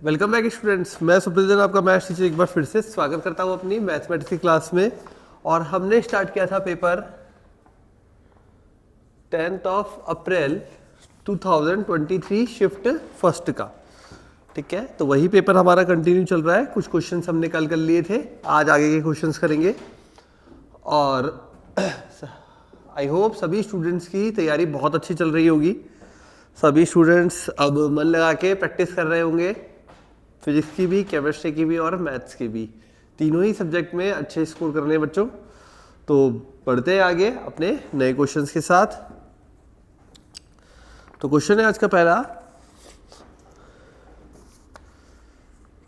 Welcome back students, मैं सुप्रजन आपका maths teacher एक बार फिर से स्वागत करता हूं अपनी मैथमेटिक्स की क्लास में। और हमने स्टार्ट किया था पेपर 10 अप्रैल 2023 शिफ्ट फर्स्ट का। ठीक है, तो वही पेपर हमारा कंटिन्यू चल रहा है। कुछ क्वेश्चंस हमने कल कर लिए थे, आज आगे के क्वेश्चंस करेंगे। और आई होप सभी स्टूडेंट्स की तैयारी बहुत अच्छी चल रही होगी। सभी स्टूडेंट्स अब मन लगा के प्रैक्टिस कर रहे होंगे, फिजिक्स की भी, केमिस्ट्री की भी और मैथ्स की भी। तीनों ही सब्जेक्ट में अच्छे स्कोर करने हैं बच्चों। तो बढ़ते हैं आगे अपने नए क्वेश्चंस के साथ। तो क्वेश्चन है आज का पहला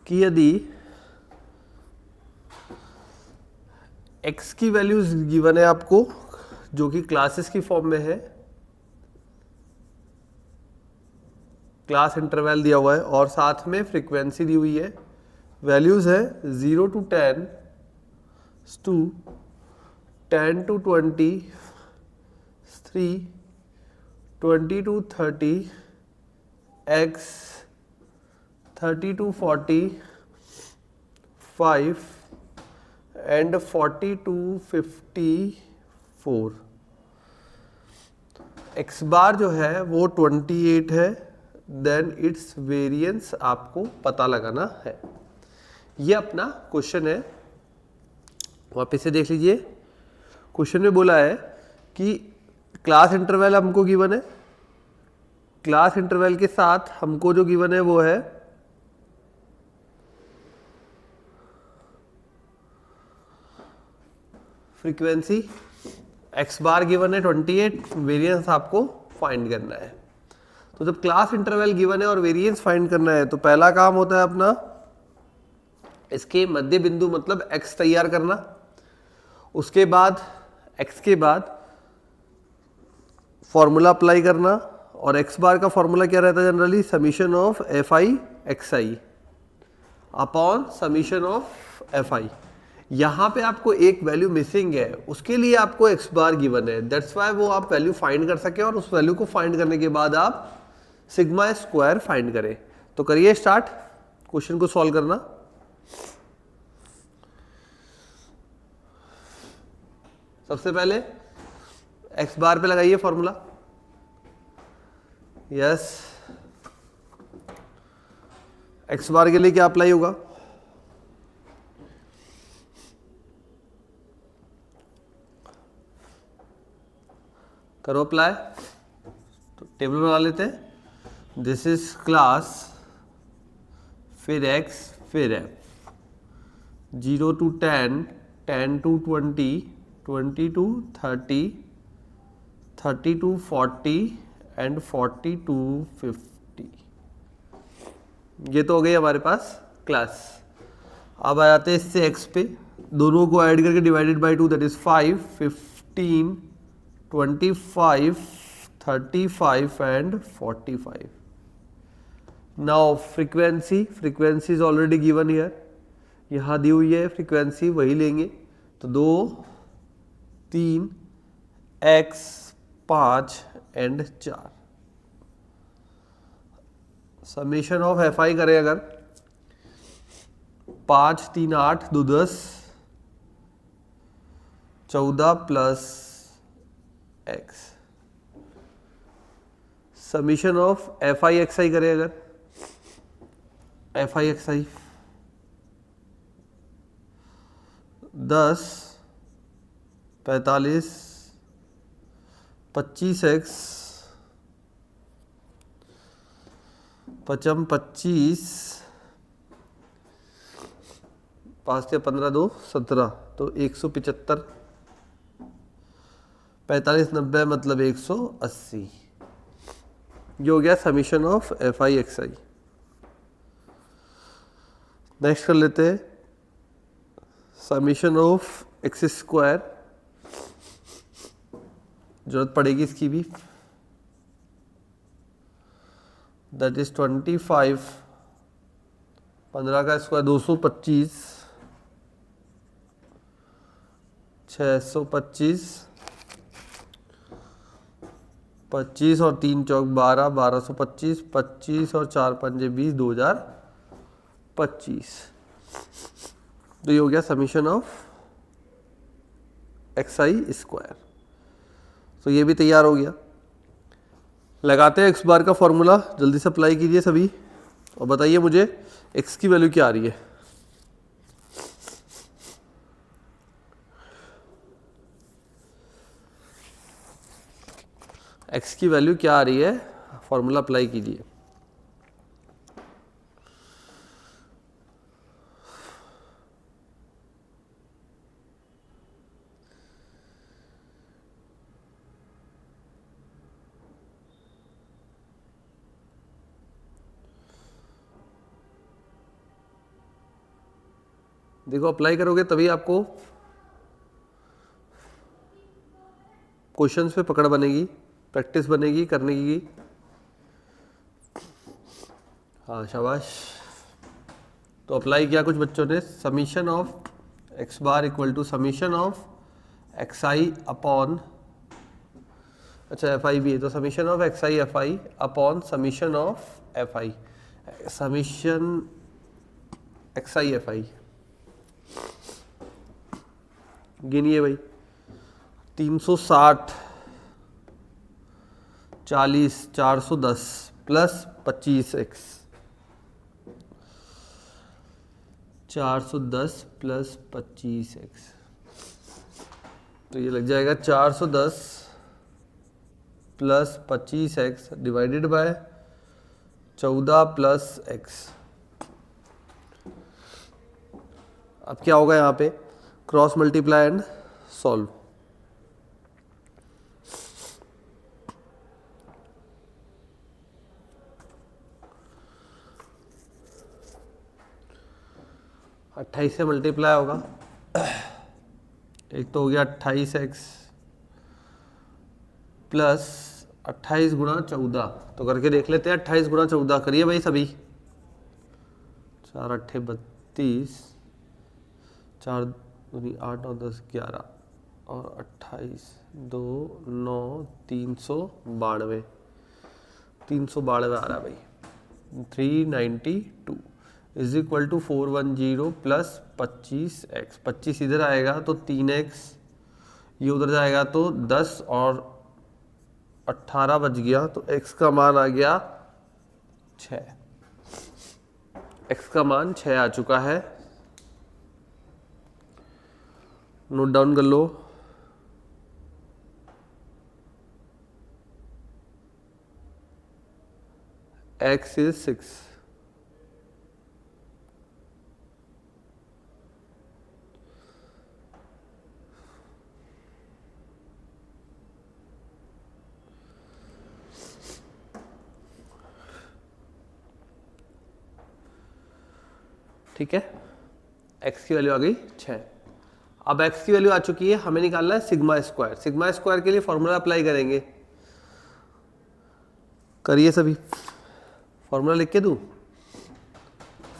कि यदि x की वैल्यूज गिवन है आपको, जो कि क्लासेस की फॉर्म में है, क्लास इंटरवल दिया हुआ है और साथ में फ्रीक्वेंसी दी हुई है। वैल्यूज है 0 to 10 to 10 to 20, 3, 20 to 30, x, 30 to 40, 5 and 40 to 54। x बार जो है वो 28 है, देन इट्स वेरिएंस आपको पता लगाना है। ये अपना क्वेश्चन है, वापस से देख लीजिए। क्वेश्चन में बोला है कि क्लास इंटरवल हमको गिवन है, क्लास इंटरवल के साथ हमको जो गिवन है वो है फ्रीक्वेंसी। x बार गिवन है 28, वेरिएंस आपको फाइंड करना है। तो जब क्लास इंटरवल गिवन है और वेरिएंस फाइंड करना है तो पहला काम होता है अपना इसके मध्य बिंदु मतलब x तैयार करना। उसके बाद x के बाद फॉर्मूला अप्लाई करना, और x बार का फॉर्मूला क्या रहता है generally, summation of F I X I upon summation of F आई। यहाँ पे आपको एक वैल्यू मिसिंग है, उसके लिए आपको x बार गिवन है, दैट्स वाई वो आप वैल्यू फाइंड कर सके और उस वैल्यू को फाइंड करने के बाद आप सिग्मा स्क्वायर फाइंड करें। तो करिए स्टार्ट क्वेश्चन को सॉल्व करना। सबसे पहले x बार पे लगाइए फॉर्मूला। यस, x बार के लिए क्या अप्लाई होगा, करो अप्लाई। तो टेबल बना लेते हैं। दिस इज क्लास, फिर x, फिर f, 0 to 10, 10 to 20, 20 to 30, 30 to 40 and 40 to 50। ये तो हो गई हमारे पास क्लास। अब आ जाते हैं इससे x पे, दोनों को ऐड करके divided by 2, that is 5, 15, 25, 35 and 45। Now frequency is already given here, यहाँ दी हुई है फ्रीक्वेंसी, वही लेंगे। तो 2, 3, x, 5 and 4। Summation of F I करें अगर, 5, 3, 8, 2, 10, 14 plus x। Summation of F I X I करें अगर, F I X I 10, 45, 25x, 25, 5 से 15, 2, 17, तो 175, 45, 90 मतलब 180। ये हो गया summation of F I X I. Next कर लेते हैं समीशन ऑफ एक्स स्क्वायर, जरूरत पड़ेगी इसकी भी, दैट इज 25, 15 का स्क्वायर 225, 625, 25 और 3 चौक 12, 1225, 25 और 4 पंजे 20, 2000 25। तो ये हो गया समीशन ऑफ xi स्क्वायर। तो ये भी तैयार हो गया। लगाते हैं एक्स बार का फॉर्मूला, जल्दी से अप्लाई कीजिए सभी और बताइए मुझे x की वैल्यू क्या आ रही है। x की वैल्यू क्या आ रही है, फॉर्मूला अप्लाई कीजिए। देखो अप्लाई करोगे तभी आपको क्वेश्चंस पे पकड़ बनेगी, प्रैक्टिस बनेगी करने की। हाँ शाबाश। तो अप्लाई किया कुछ बच्चों ने, summation of X bar equal to summation of X I upon, अच्छा एफ आई भी है तो summation of X I F I upon summation of F I, summation X I F I. गिनिए भाई, 360 40 410 प्लस 25x, 410 प्लस 25x, तो ये लग जाएगा 410 plus 25x divided by 14 plus x। अब क्या होगा यहाँ पे, क्रॉस मल्टीप्लाई एंड सॉल्व। अट्ठाईस से मल्टीप्लाई होगा, एक तो हो गया 28x प्लस 28 गुणा 14, तो करके देख लेते हैं। 28 गुणा 14 करिए भाई सभी, 4 अट्ठे 32, 4 दूनी 8 और 10 11 और 28 2 9 392, 392 आ रहा है भाई। 392 is equal to 410 plus 25x, 25 इधर आएगा तो 3x, ये उधर जाएगा तो 10 और 18 बच गया, तो x का मान आ गया 6। x का मान 6 आ चुका है, नोट डाउन कर लो। x is 6। ठीक है, x की वैल्यू आ गई 6। अब x की वैल्यू आ चुकी है, हमें निकालना है सिग्मा स्क्वायर। सिग्मा स्क्वायर के लिए फॉर्मूला अप्लाई करेंगे, करिए सभी। फॉर्मूला लिख के दूं,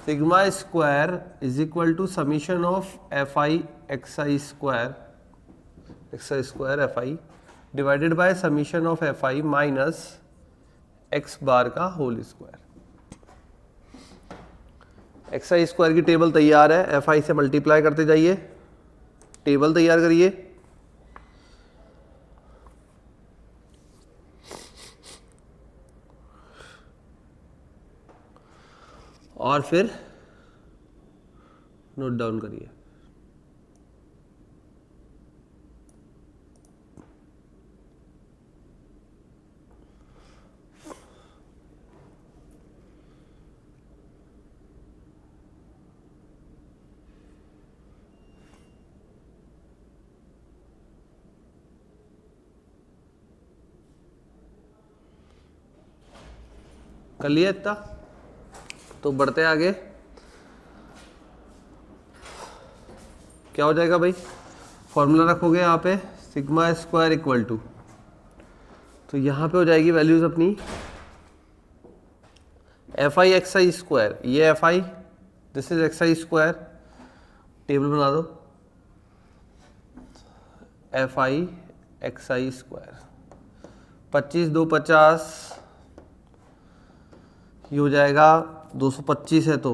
sigma square is equal to summation of F I X I square F I divided by summation of F I minus X bar का whole square. X I square की table तैयार है, एफ आई से multiply करते जाइए, table तैयार करिए। और फिर नोट डाउन करिए। कर लिया इतना, तो बढ़ते हैं आगे। क्या हो जाएगा भाई, फॉर्मूला रखोगे यहाँ पे सिग्मा स्क्वायर इक्वल टू, तो यहाँ पे हो जाएगी वैल्यूज अपनी F I X I square, ये F I, this is X I square, table बना दो, F I X I square 25 2 50, ये हो जाएगा 225 है तो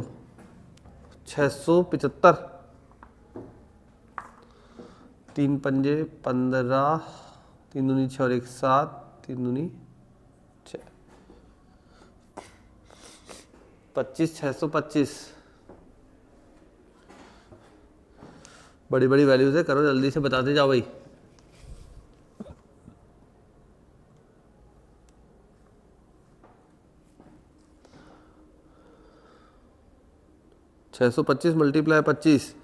675, 3 पंजे 15, 3 दूनी 6 और 1 7, 3 दूनी 6, 25, 625। बड़ी बड़ी वैल्यूज है, करो जल्दी से, बताते जाओ भाई। छः सौ 25 मल्टीप्लाई 25,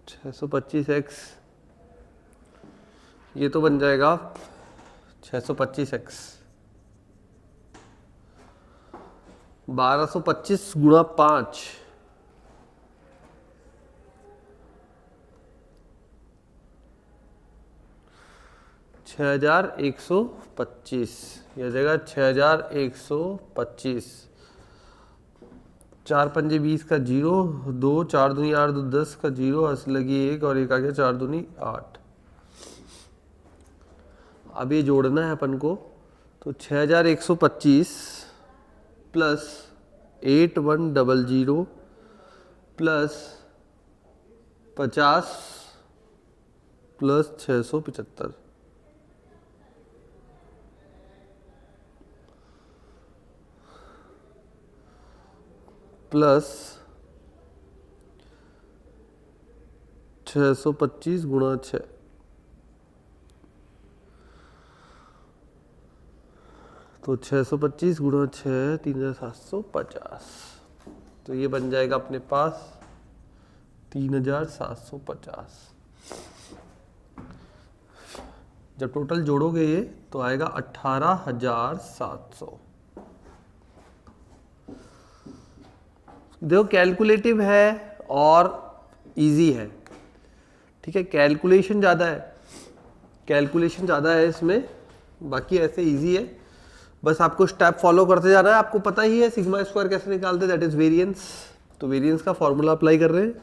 625x, ये तो बन जाएगा 625x, 1225 गुणा 5, 6125, यह जगह 6125। 4 पंजे 20 का 0, 2 4 दूनी 8, 2 10 का 0, हंस लगी 1 और 1 आ गया 4 दूनी 8। अब ये जोड़ना है अपन को, तो 6125 प्लस 8100 प्लस 50 प्लस 675, प्लस 625 गुणा 6, तो 625 गुणा 6 3750, तो ये बन जाएगा अपने पास 3750। जब टोटल जोड़ोगे ये तो आएगा 18700। देखो कैलकुलेटिव है और इजी है, ठीक है, कैलकुलेशन ज़्यादा है इसमें, बाकी ऐसे इजी है। बस आपको स्टेप फॉलो करते जाना है। आपको पता ही है सिग्मा स्क्वायर कैसे निकालते हैं, दैट इज वेरिएंस। तो वेरिएंस का फॉर्मूला अप्लाई कर रहे हैं,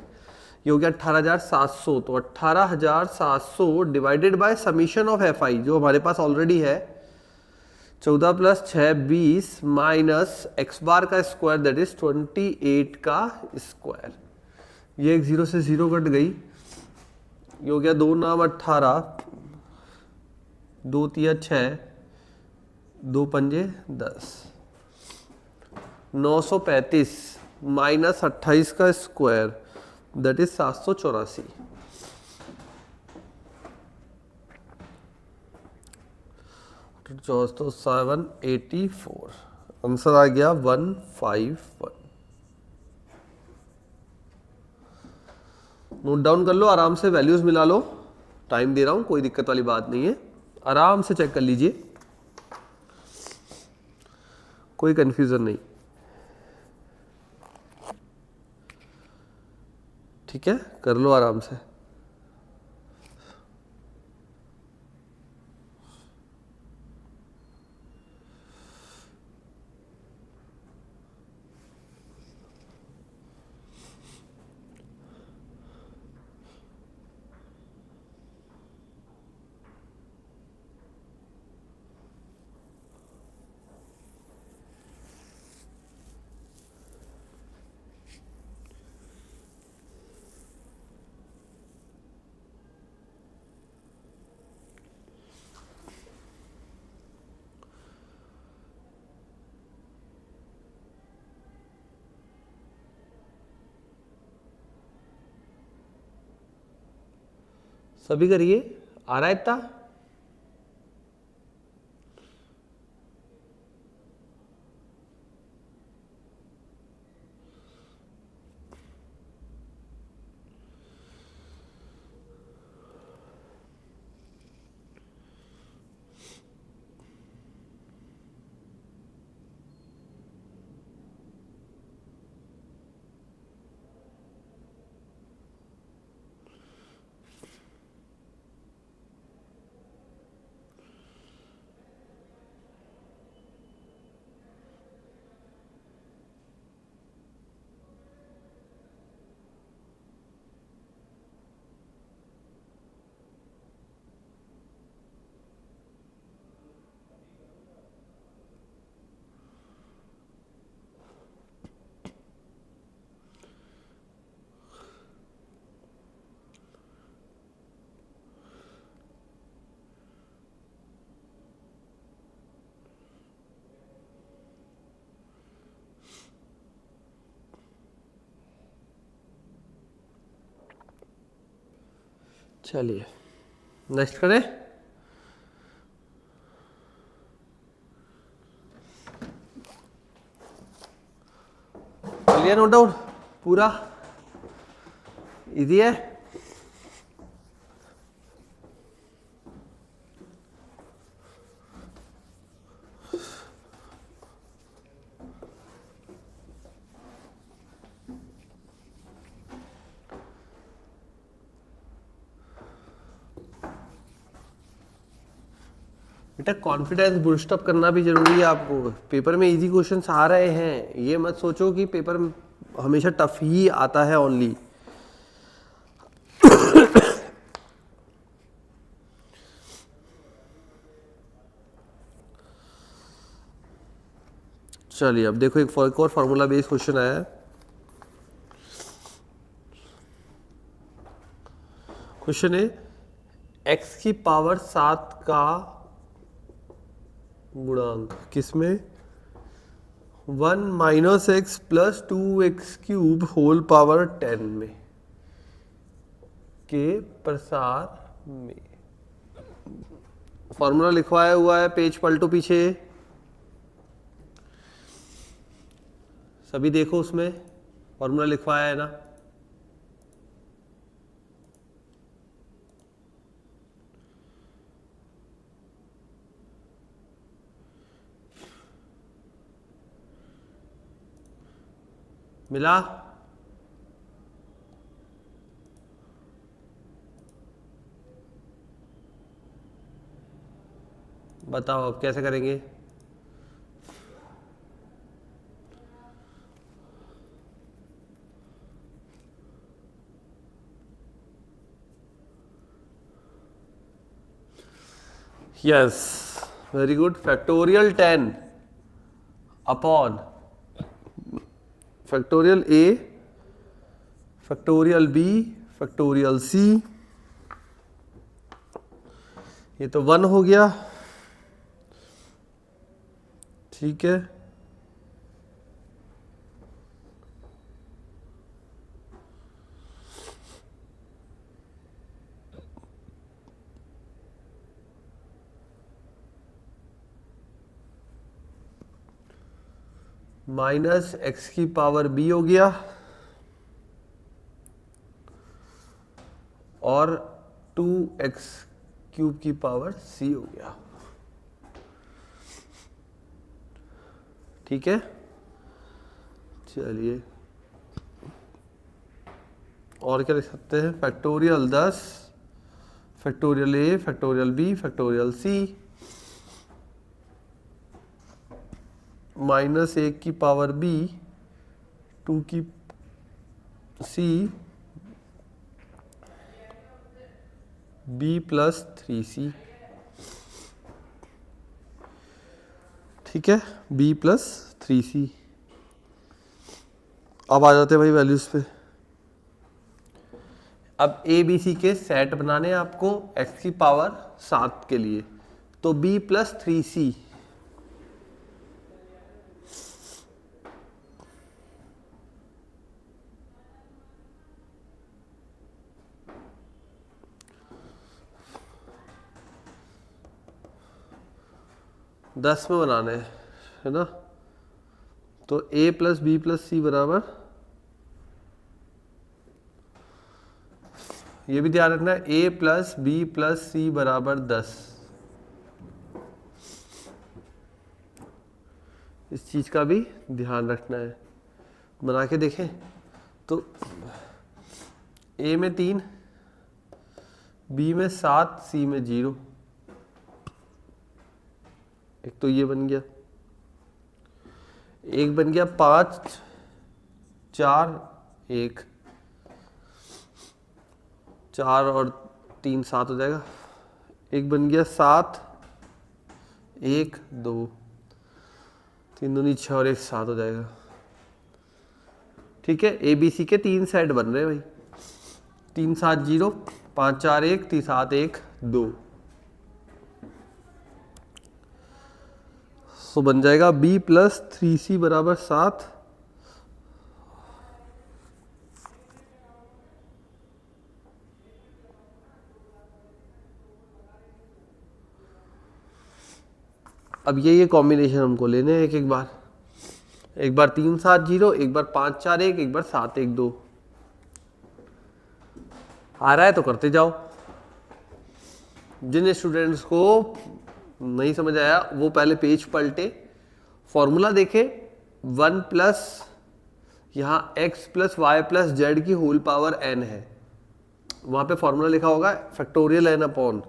ये हो गया 18700। तो 18700 divided by summation of F आई जो हमारे पास ऑलरेडी है, 14 प्लस 6 20 माइनस एक्स बार का स्क्वायर दैट इज 28 का स्क्वायर। ये एक 0 से 0 कट गई, ये हो गया 2 नाम 18, 2 तिया 6, 2 पंजे 10, 935 माइनस 28 का स्क्वायर दैट इज 784। तो 784 आंसर आ गया 151। नोट डाउन कर लो, आराम से वैल्यूज मिला लो, टाइम दे रहा हूं, कोई दिक्कत वाली बात नहीं है, आराम से चेक कर लीजिए, कोई कंफ्यूजन नहीं, ठीक है, कर लो आराम से। सभी करिए, आ रहा है इतना? चलिए नेक्स्ट करें। क्लियर? नोट डाउन पूरा इजी है। बेटा कॉन्फिडेंस बूस्ट अप करना भी जरूरी है आपको। पेपर में इजी क्वेश्चंस आ रहे हैं, ये मत सोचो कि पेपर हमेशा टफ ही आता है ओनली। चलिए अब देखो एक और फार्मूला बेस्ड क्वेश्चन आया है। क्वेश्चन है x की पावर 7 का गुणांक किसमें 1 minus x plus 2x cube whole power 10 में के प्रसार में। फॉर्मूला लिखवाया हुआ है, पेज पलटो पीछे, सभी देखो उसमें फॉर्मूला लिखवाया है ना। मिला? बताओ अब कैसे करेंगे? Yes very good. Factorial 10 upon factorial a factorial b factorial c, ये तो 1 हो गया, ठीक है। माइनस एक्स की पावर b हो गया और 2x क्यूब की पावर c हो गया, ठीक है। चलिए और क्या लिख सकते हैं? Factorial 10 factorial a factorial b factorial c minus 1 की पावर b 2 की c b प्लस 3c, ठीक है, b प्लस 3c। अब आ जाते हैं भाई वैल्यूज पे। अब ए बी सी के सेट बनाने हैं आपको x की पावर 7 के लिए, तो b प्लस 3c दस में बनाने हैं, है ना। तो a प्लस बी प्लस सी बराबर, ये भी ध्यान रखना है, a प्लस बी प्लस सी बराबर 10। इस चीज का भी ध्यान रखना है। बना के देखें तो a में 3, b में 7, c में 0। एक तो ये बन गया, एक बन गया 5 4 1, 4 और 3 7 हो जाएगा। एक बन गया 7 1 2, 3 दूनी 6 और 1 7 हो जाएगा, ठीक है। ए बी सी के 3 सेट बन रहे हैं भाई, 3 7 0 5 4 1 3 7 1 2, तो बन जाएगा b प्लस 3c बराबर 7, अब ये कॉम्बिनेशन हमको लेने हैं एक बार 3 7 0, एक बार 5 4 1, एक बार 7 1 2। आ रहा है तो करते जाओ। जिन स्टूडेंट्स को नहीं समझ आया वो पहले पेज पलटे, फॉर्मूला देखे 1 प्लस यहाँ x plus Y plus z की होल पावर n है, वहाँ पे फॉर्मूला लिखा होगा फैक्टोरियल n अपॉन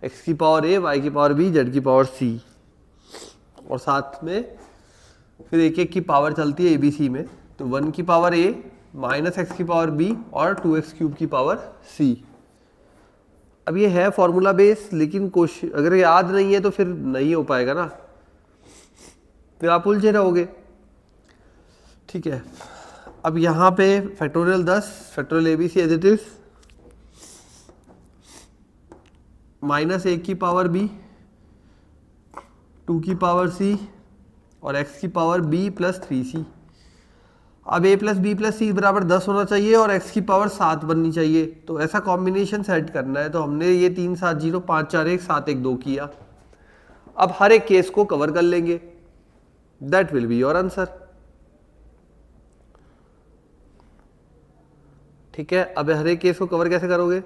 x की पावर a, y की पावर b, z की पावर c, और साथ में फिर एक एक की पावर चलती है ABC में, तो 1 की पावर a माइनस x की पावर b और 2x क्यूब की पावर c। अब ये है फॉर्मूला बेस, लेकिन कोशिश अगर याद नहीं है तो फिर नहीं हो पाएगा ना, फिर आप उलझे रहोगे। ठीक है, अब यहाँ पे factorial 10 factorial ABC as it is minus 1 की पावर b 2 की पावर c और x की पावर b प्लस 3c। अब a प्लस बी प्लस सी बराबर 10 होना चाहिए और x की पावर 7 बननी चाहिए, तो ऐसा कॉम्बिनेशन सेट करना है। तो हमने ये 3 7 0 5 4 1 7 1 2 किया। अब हर एक केस को कवर कर लेंगे, that will be your answer. ठीक है, अब हर एक केस को कवर कैसे करोगे?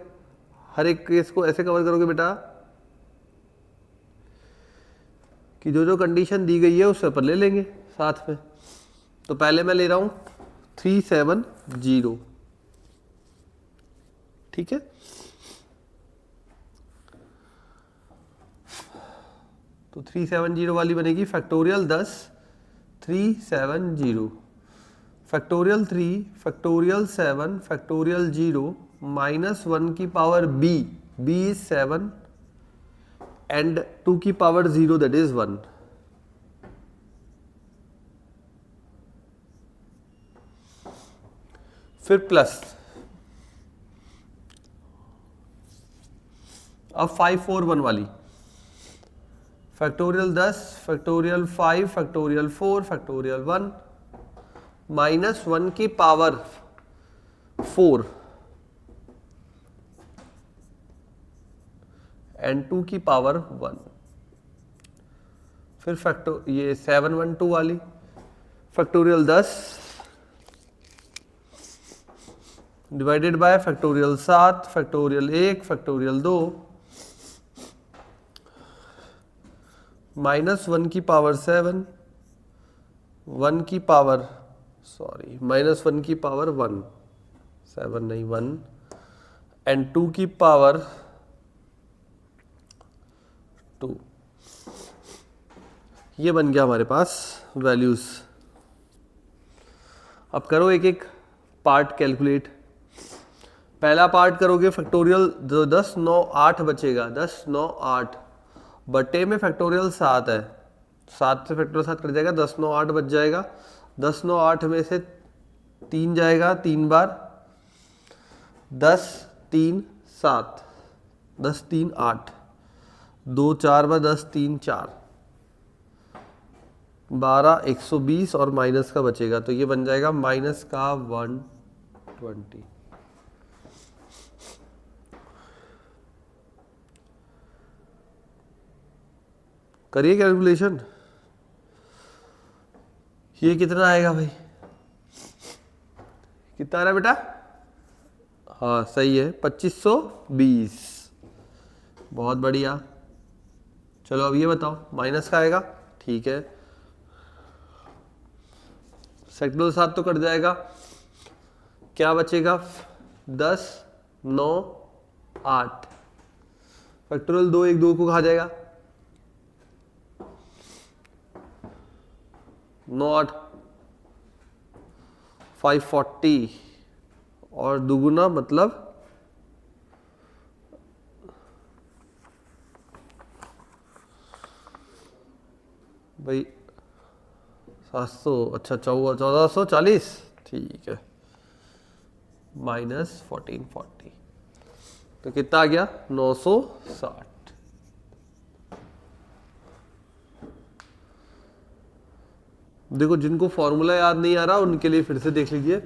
हर एक केस को ऐसे कवर करोगे बेटा कि जो जो कंडीशन दी गई है उससे पर ले लेंगे साथ में। तो पहले मैं ले रहा हूं 3 7 0। ठीक है, तो 3 7 0 वाली बनेगी factorial 10 3 7 0 factorial 3 factorial 7 factorial 0 minus 1 की पावर b इज 7 एंड 2 की पावर 0 दैट इज 1। फिर प्लस, अब 5 4 1 वाली factorial 10 factorial 5 factorial 4 factorial 1 minus 1 की पावर 4 एंड 2 की पावर 1। फिर फैक्टो ये 7 1 2 वाली factorial 10 divided by factorial 7 factorial 1 factorial 2 minus 1 की पावर 7 1 की पावर माइनस 1 की पावर 1 7 नहीं 1 एंड 2 की पावर 2। ये बन गया हमारे पास वैल्यूज। अब करो एक एक पार्ट कैलकुलेट। पहला पार्ट करोगे फैक्टोरियल जो 10 9 8 बचेगा 10 9 8 बटे में फैक्टोरियल 7 है, 7 से फैक्टोरियल 7 कट जाएगा 10 9 8 बच जाएगा। 10 9 8 में से 3 जाएगा 3 बार 10 3 7 10 3 8 2 4 बार 10 3 4 12 120 और माइनस का बचेगा, तो ये बन जाएगा माइनस का 120। करिए कैलकुलेशन, ये कितना आएगा भाई? कितना आ रहा है बेटा? हाँ सही है 2520। बहुत बढ़िया। चलो अब ये बताओ माइनस का आएगा, ठीक है। फैक्टोरियल 7 तो कट जाएगा, क्या बचेगा? 10 9 8 फैक्टोरियल 2 1 2 को कहा जाएगा 9 8 540 और दुगुना मतलब भाई 700, अच्छा 1440, ठीक है माइनस 1440, तो कितना आ गया? 960। देखो जिनको फॉर्मूला याद नहीं आ रहा उनके लिए फिर से देख लीजिए।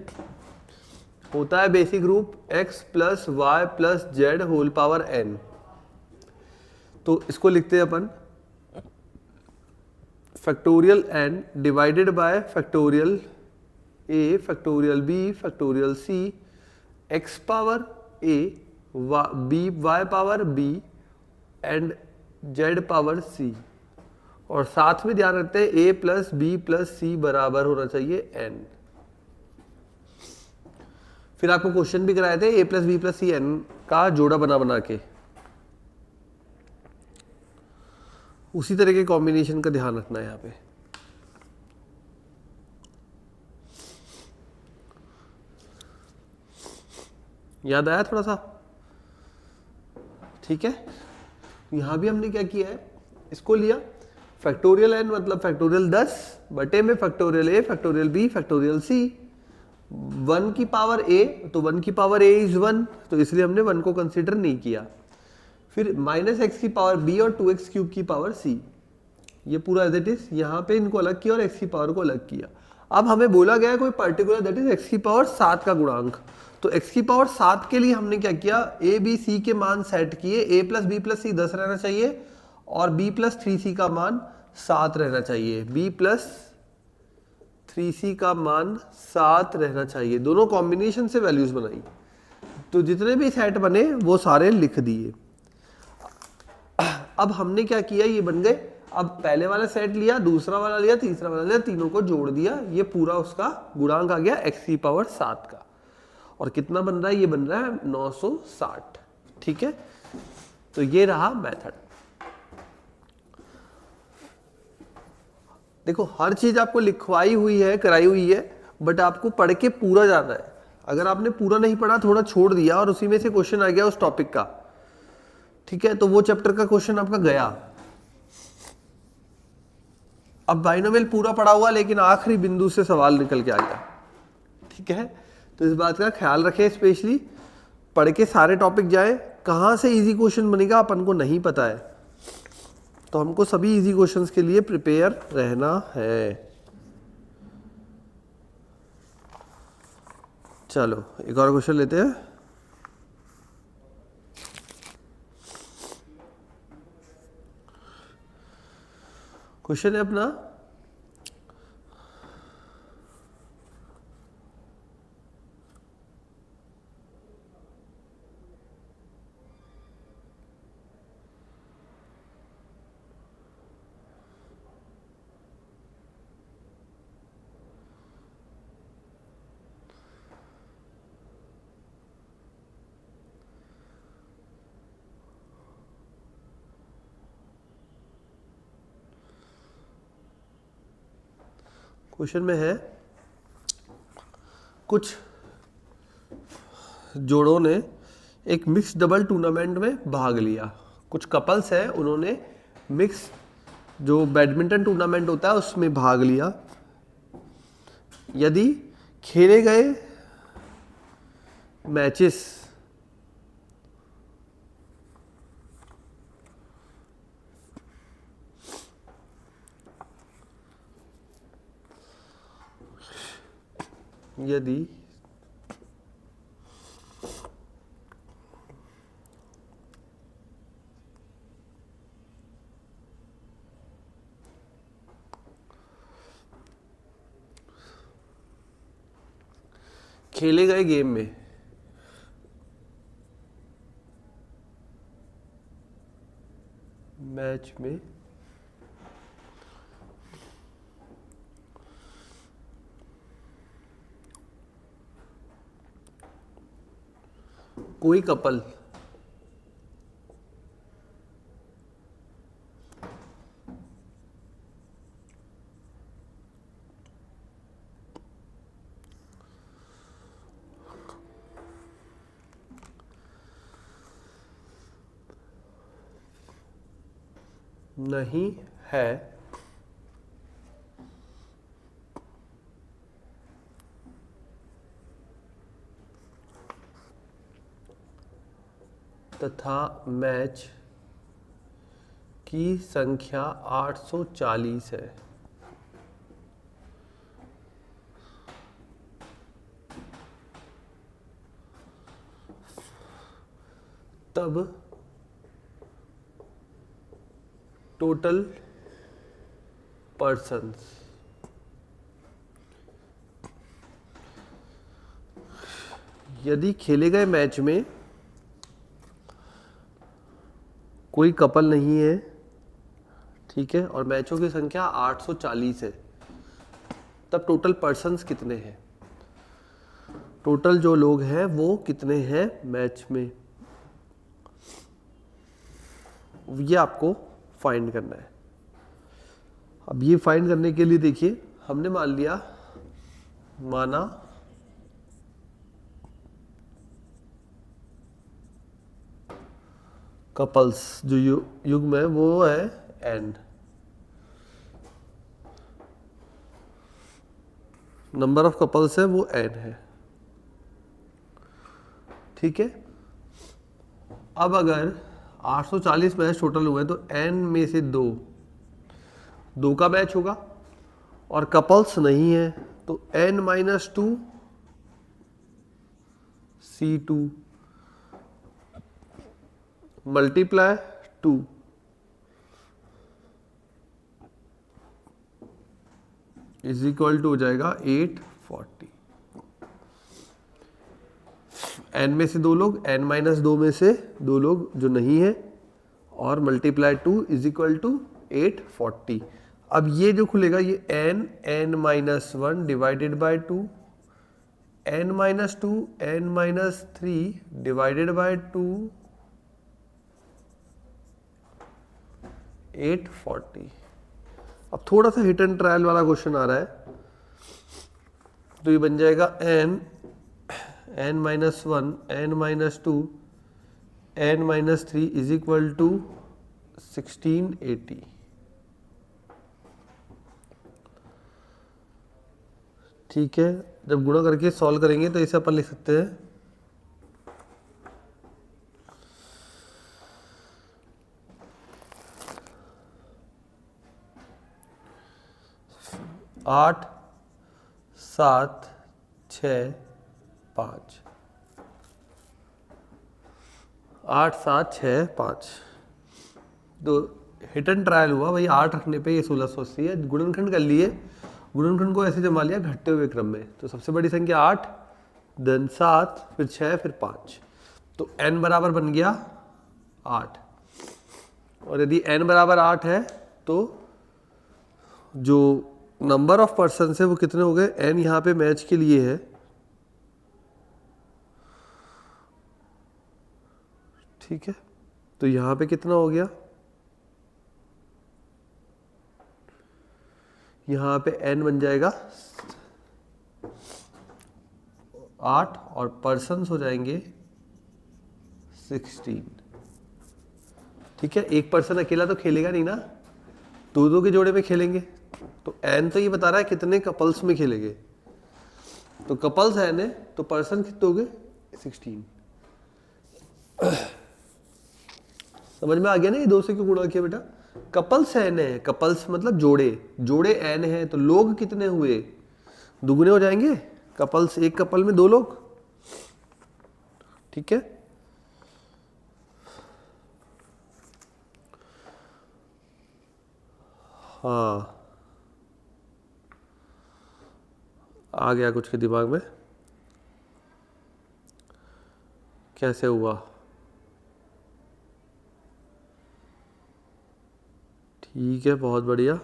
होता है basic group x plus Y plus Z whole power n। तो इसको लिखते हैं अपन factorial N divided by factorial A factorial B factorial C X power A B Y power B and Z power C. और साथ में ध्यान रखते हैं ए प्लस बी प्लस सी बराबर होना चाहिए एन। फिर आपको क्वेश्चन भी कराए थे A plus B plus C N का जोड़ा बना के, उसी तरह के कॉम्बिनेशन का ध्यान रखना है यहाँ पे। याद आया थोड़ा सा? ठीक है, यहां भी हमने क्या किया है, इसको लिया फैक्टोरियल एन मतलब फैक्टोरियल 10 बटे में factorial A factorial B factorial सी। 1 की पावर ए तो 1 की पावर ए इज 1, तो इसलिए हमने 1 को कंसीडर नहीं किया। फिर माइनस एक्स की पावर बी और 2x क्यूब की पावर सी, ये पूरा एज इट इज। यहाँ पे इनको अलग किया और एक्स की पावर को अलग किया। अब हमें बोला गया है कोई पर्टिकुलर दैट इज एक्स की पावर 7 का गुणांक, तो एक्स की पावर 7 के लिए हमने क्या किया, ए बी सी के मान सेट किए। ए प्लस बी प्लस सी 10 रहना चाहिए और बी प्लस 3c का मान 7 रहना चाहिए। बी प्लस 3c का मान 7 रहना चाहिए। दोनों कॉम्बिनेशन से वैल्यूज बनाई, तो जितने भी सेट बने वो सारे लिख दिए। अब हमने क्या किया, ये बन गए। अब पहले वाला सेट लिया, दूसरा वाला लिया, तीसरा वाला लिया, तीनों को जोड़ दिया, ये पूरा उसका गुणांक आ गया एक्स की पावर 7 का। और कितना बन रहा है, ये बन रहा है 960। ठीक है, तो ये रहा मेथड। देखो हर चीज आपको लिखवाई हुई है, कराई हुई है, बट आपको पढ़ के पूरा जाना है। अगर आपने पूरा नहीं पढ़ा, थोड़ा छोड़ दिया और उसी में से क्वेश्चन आ गया उस टॉपिक का, ठीक है, तो वो चैप्टर का क्वेश्चन आपका गया। अब बाइनोमियल पूरा पढ़ा हुआ लेकिन आखिरी बिंदु से सवाल निकल के आ गया, ठीक है, तो इस बात का ख्याल रखें। स्पेशली पढ़ के सारे टॉपिक जाए, कहाँ से इजी क्वेश्चन बनेगा अपन को नहीं पता है, तो हमको सभी इजी क्वेश्चंस के लिए प्रिपेयर रहना है। चलो एक और क्वेश्चन लेते हैं। क्वेश्चन है अपना, क्वेश्चन में है कुछ जोड़ों ने एक मिक्स डबल टूर्नामेंट में भाग लिया। कुछ कपल्स हैं, उन्होंने मिक्स जो बैडमिंटन टूर्नामेंट होता है उसमें भाग लिया। यदि खेले गए मैचेस यदि खेले गए गेम में मैच में कोई कपल नहीं है तथा मैच की संख्या 840 है, तब टोटल पर्सन्स। यदि खेले गए मैच में कोई कपल नहीं है, ठीक है, और मैचों की संख्या 840 है, तब टोटल पर्सन्स कितने हैं? टोटल जो लोग हैं वो कितने हैं मैच में, ये आपको फाइंड करना है। अब ये फाइंड करने के लिए देखिए, हमने मान लिया, माना कपल्स जो युग्म है वो है n, नंबर ऑफ कपल्स है वो n है, ठीक है। अब अगर 840 मैच टोटल हुए तो n में से दो का मैच होगा और कपल्स नहीं है तो n-2 C2 multiply 2 is equal to हो जाएगा 840। n में से दो लोग, n-2 में से दो लोग जो नहीं है, और मल्टीप्लाई 2 इज इक्वल टू 840। अब ये जो खुलेगा ये n-1 divided by 2, n-2 n-3 divided by 2, 840। अब थोड़ा सा हिट एंड ट्रायल वाला क्वेश्चन आ रहा है, तो ये बन जाएगा n-1 n-2 n-3 is equal to 1680। ठीक है, जब गुणा करके सॉल्व करेंगे तो इसे अपन लिख सकते हैं 8 7 6 5, 8 7 6 5। तो हिट एंड ट्रायल हुआ भाई, 8 रखने पे ये 1680 है। गुणनखंड कर लिए, गुणनखंड को ऐसे जमा लिया घटते हुए क्रम में, तो सबसे बड़ी संख्या 8, देन 7, फिर 6, फिर 5, तो n बराबर बन गया 8। और यदि n बराबर 8 है तो जो नंबर ऑफ पर्सन है वो कितने हो गए, n यहाँ पे मैच के लिए है, ठीक है, तो यहाँ पे कितना हो गया, यहाँ पे n बन जाएगा 8 और पर्सन्स हो जाएंगे 16। ठीक है, एक पर्सन अकेला तो खेलेगा नहीं ना, दो दो के जोड़े में खेलेंगे, तो n तो ये बता रहा है कितने कपल्स में खेलेंगे, तो कपल्स n है तो पर्सन कितने हो गए 16। समझ में आ गया ना ये 2 से क्यों गुणा किया बेटा, कपल्स n है, कपल्स मतलब जोड़े, जोड़े n है तो लोग कितने हुए, दुगने हो जाएंगे, कपल्स एक कपल में 2 लोग, ठीक है। हाँ, आ गया कुछ के दिमाग में, कैसे हुआ, ठीक है, बहुत बढ़िया।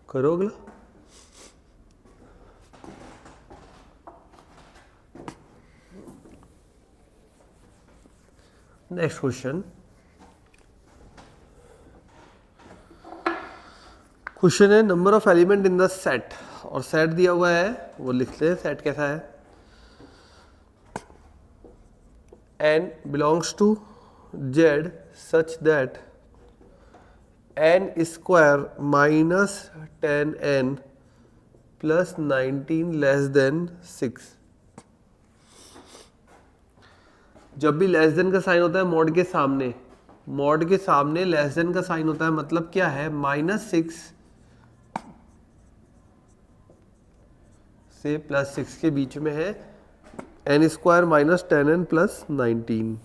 करो अगला। नेक्स्ट क्वेश्चन, क्वेश्चन है number of element in the set, और सेट दिया हुआ है वो लिखते हैं, सेट कैसा है, n belongs to z such that n square minus 10n plus 19 less than 6। जब भी लेस देन का साइन होता है मॉड के सामने, मॉड के सामने लेस देन का साइन होता है, मतलब क्या है, -6 से +6 के बीच में है, N square minus 10n plus 19।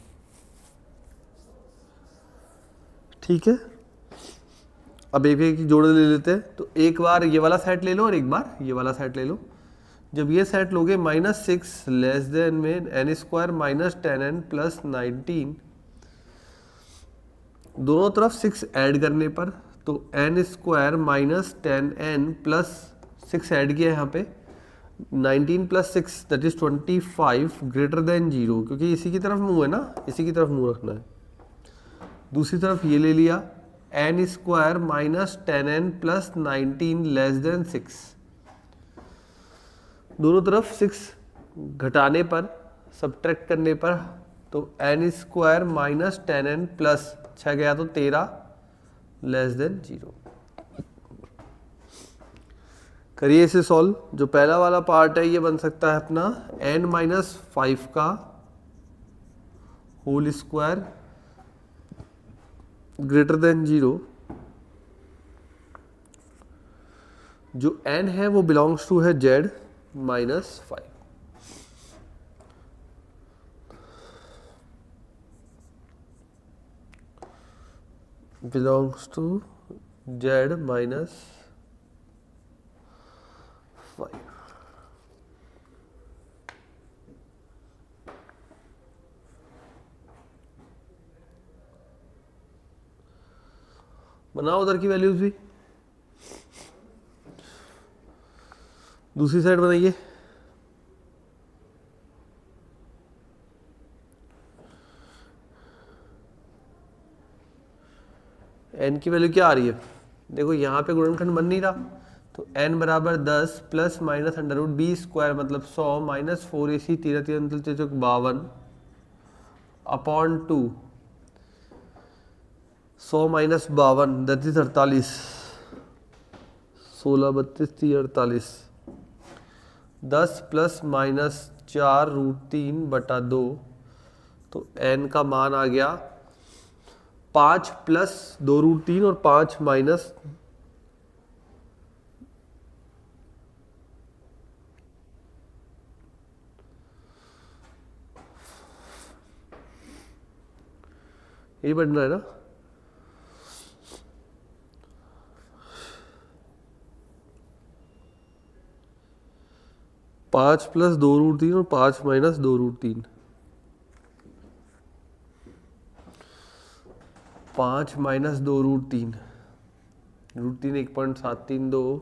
ठीक है, अब एक एक जोड़े ले लेते हैं। तो एक बार ये वाला सेट ले लो और एक बार ये वाला सेट ले लो। जब ये सेट लोगे -6 लेस देन में n square minus 10n plus 19, दोनों तरफ 6 ऐड करने पर, तो n square minus 10n plus 6 add किया यहाँ पे 19 plus 6 that is 25 greater than 0, क्योंकि इसी की तरफ मुंह है ना, इसी की तरफ मुंह रखना है। दूसरी तरफ ये ले लिया n square minus 10n plus 19 less than 6, दोनों तरफ 6 घटाने पर, सब्ट्रैक्ट करने पर, तो n square minus 10n plus 6 गया तो 13 लेस देन 0। करिए इसे सॉल्व। जो पहला वाला पार्ट है ये बन सकता है अपना n माइनस 5 का होल स्क्वायर ग्रेटर देन 0। जो n है वो बिलोंग्स टू है z minus 5। Belongs to z minus 5। बनाओ उधर की वैल्यूज भी, दूसरी साइड बनाइए। n की वैल्यू क्या आ रही है, देखो यहाँ पे गुणनखंड बन नहीं रहा, तो n बराबर 10 plus minus under root b square मतलब 100 minus 4ac 13 3 52 upon 2, 100 minus 52 that is 48, 16 32 30 48, 10 plus minus 4 root 3 बटा 2, तो n का मान आ गया 5 प्लस 2 रूट 3 और 5 माइनस यही बन रहा है ना। पाँच प्लस 2 रूट 3 और 5 minus 2 root 3, 5 minus 2 root 3, root 3 1.732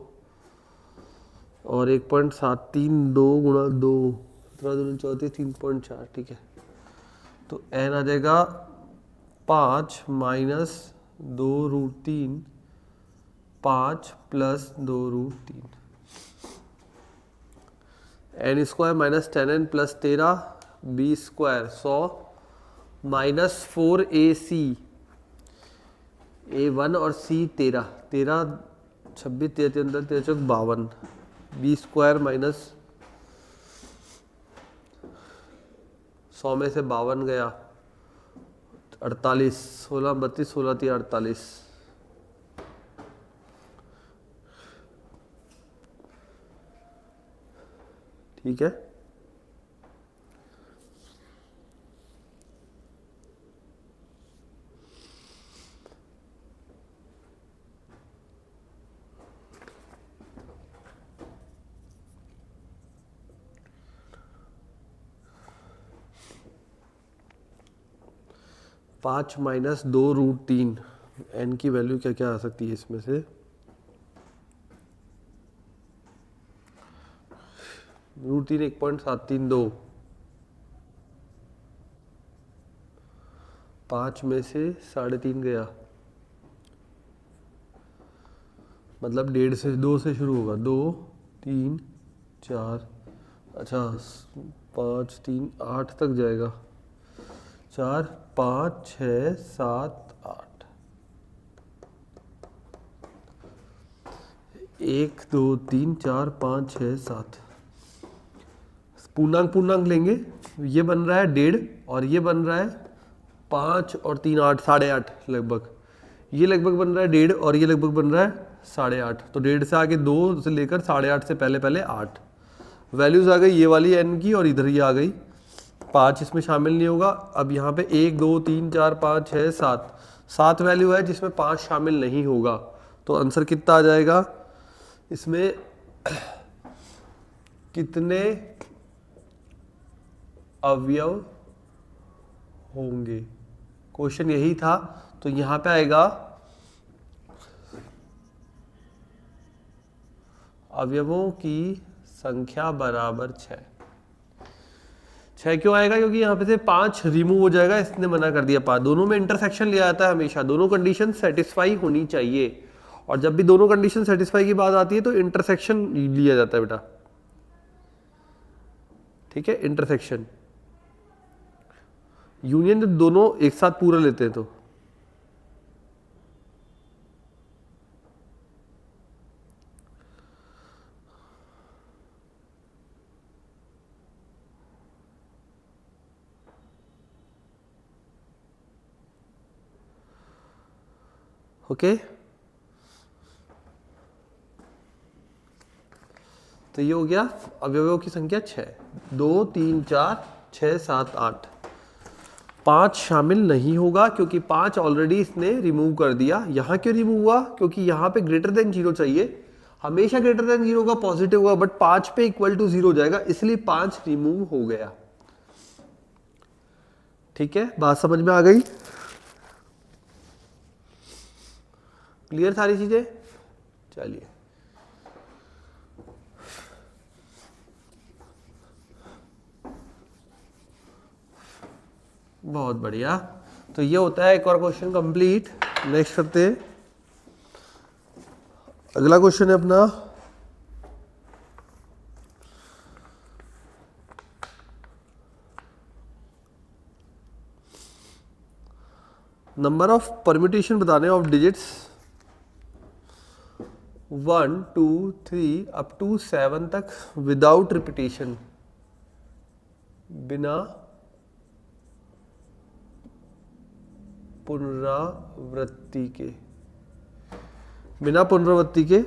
और 1.732 गुणा 2 17 3.4। ठीक है, तो n आ जाएगा 5 minus 2 root 3, 5 plus 2 root 3, n square minus 10n plus 13 b square 100 minus 4ac a1 और c 13 13 26 13 13 52 बी स्क्वायर माइनस 100 में से 52 गया 48, 16 32 16 3 48। ठीक है, पाँच माइनस 2 रूट 3, एन की वैल्यू क्या क्या आ सकती है इसमें से, रूट 3 1.732, 5 में से 3.5 गया, मतलब 1.5 से 2 से शुरू होगा, 2 3 4, अच्छा 5 3 8 तक जाएगा, 4 5 6 7 8, 1 2 3 4 5 6 7। पूर्णांक पूर्णांक लेंगे, ये बन रहा है 1.5 और ये बन रहा है 5 और 3 8 8.5 लगभग, ये लगभग बन रहा है 1.5 और ये लगभग बन रहा है 8.5, तो 1.5 से आगे 2 से लेकर 8.5 से पहले पहले 8 वैल्यूज आ गई ये वाली n की और इधर ये आ गई 5 इसमें शामिल नहीं होगा। अब यहाँ पे 1 2 3 4 5 6 7 7 वैल्यू है जिसमें 5 शामिल नहीं होगा, तो आंसर कितना आ जाएगा इसमें? कितने अवयव होंगे, क्वेश्चन यही था। तो यहाँ पे आएगा अवयवों की संख्या बराबर 6। 6 क्यों आएगा? क्योंकि यहाँ पे से 5 रिमूव हो जाएगा, इसने मना कर दिया 5। दोनों में इंटरसेक्शन लिया जाता है हमेशा, दोनों कंडीशन सेटिस्फाई होनी चाहिए, और जब भी दोनों कंडीशन सेटिस्फाई की बात आती है तो इंटरसेक्शन लिया जाता है बेटा, ठीक है। इंटरसेक्शन यूनियन जब दोनों एक साथ पूरा लेते हैं तो ओके। तो ये हो गया अवयवों की संख्या 6, 2 3 4 6 7 8। 5 शामिल नहीं होगा क्योंकि 5 ऑलरेडी इसने रिमूव कर दिया। यहाँ क्यों रिमूव हुआ? क्योंकि यहाँ पे ग्रेटर देन 0 चाहिए, हमेशा ग्रेटर देन 0 का पॉजिटिव होगा, बट 5 पे इक्वल टू 0 जाएगा, इसलिए 5 रिमूव हो गया। ठीक है, बात समझ में आ गई? क्लियर सारी चीजें? चलिए, बहुत बढ़िया। तो ये होता है एक और क्वेश्चन कंप्लीट। नेक्स्ट करते हैं, अगला क्वेश्चन है अपना नंबर ऑफ परम्यूटेशन बताने ऑफ डिजिट्स 1 2 3 अप टू 7 तक विदाउट रिपीटेशन, बिना पुनरावृत्ति के, बिना पुनरावृत्ति के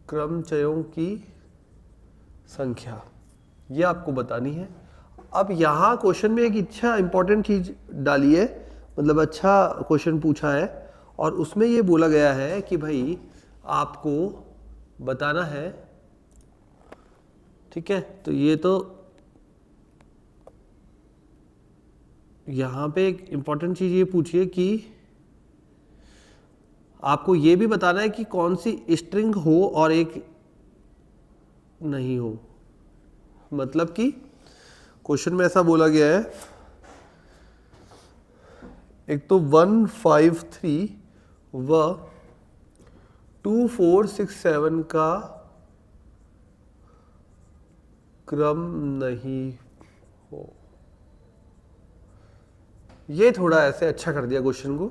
क्रमचयों की संख्या, ये आपको बतानी है। अब यहाँ क्वेश्चन में एक अच्छा इंपॉर्टेंट चीज डाली है, मतलब अच्छा क्वेश्चन पूछा है, और उसमें ये बोला गया है कि भाई आपको बताना है, ठीक है। तो ये तो यहाँ पे एक इंपॉर्टेंट चीज ये पूछिए कि आपको ये भी बताना है कि कौन सी स्ट्रिंग हो और एक नहीं हो। मतलब कि क्वेश्चन में ऐसा बोला गया है, एक तो 1 5 3 व 2 4 6 7 का क्रम नहीं हो। ये थोड़ा ऐसे अच्छा कर दिया क्वेश्चन को।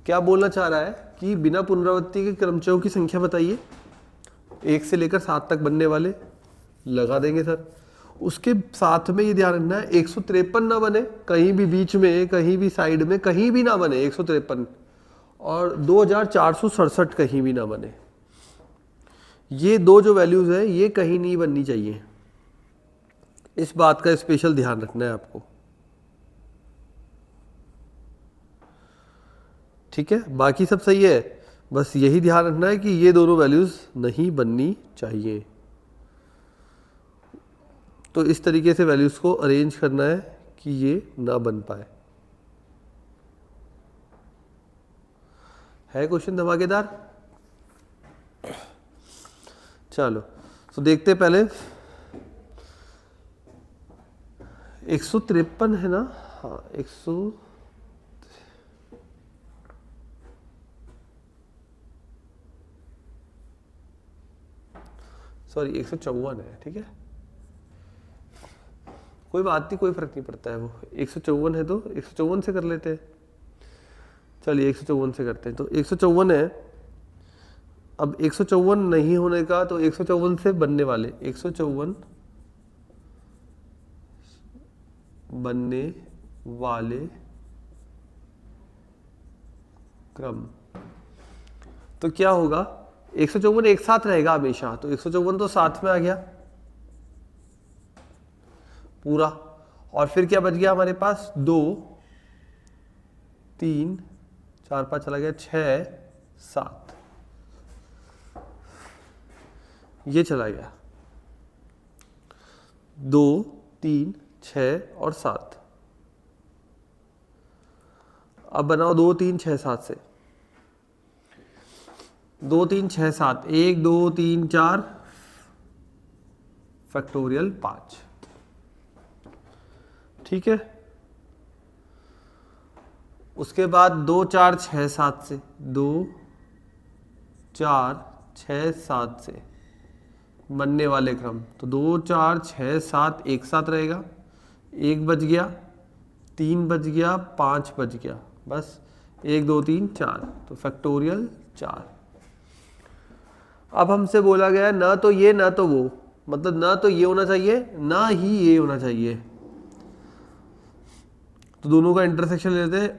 क्या बोलना चाह रहा है कि बिना पुनरावृत्ति के क्रमचयों की संख्या बताइए, 1 से लेकर 7 तक बनने वाले, लगा देंगे सर। उसके साथ में ये ध्यान रखना है 153 ना बने, कहीं भी बीच में, कहीं भी साइड में, कहीं भी ना बने 153, और 2467 कहीं भी ना बने। ये दो जो वैल्यूज है ये कहीं नहीं बननी चाहिए, इस बात का स्पेशल ध्यान रखना है आपको, ठीक है। बाकी सब सही है, बस यही ध्यान रखना है कि ये दोनों वैल्यूज नहीं बननी चाहिए। तो इस तरीके से वैल्यूज को अरेंज करना है कि ये ना बन पाए। है क्वेश्चन धमाकेदार? चलो तो देखते पहले 153 है ना, हाँ 154 है, ठीक है, कोई बात नहीं, कोई फर्क नहीं पड़ता है। वो 154 है तो 154 से कर लेते हैं। चलिए 154 से करते हैं। तो 154 है, अब 154 नहीं होने का, तो 154 से बनने वाले, 154 बनने वाले क्रम। तो क्या होगा, 154 एक साथ रहेगा हमेशा, तो 154 तो साथ में आ गया पूरा। और फिर क्या बच गया हमारे पास, 2 3 4 5 चला गया, 6 7, ये चला गया 2 3 6 और 7। अब बनाओ 2 3 6 7 से, 2 3 6 7, 1 2 3 4 फैक्टोरियल 5, ठीक है। उसके बाद 2 4 6 7 से, 2 4 6 7 से बनने वाले क्रम, तो 2 4 6 7 एक साथ रहेगा, 1 बच गया, 3 बच गया, 5 बच गया, बस 1 2 3 4, तो फैक्टोरियल 4। अब हमसे बोला गया ना तो ये ना तो वो, मतलब ना तो ये होना चाहिए ना ही ये होना चाहिए, तो दोनों का इंटरसेक्शन लेते हैं।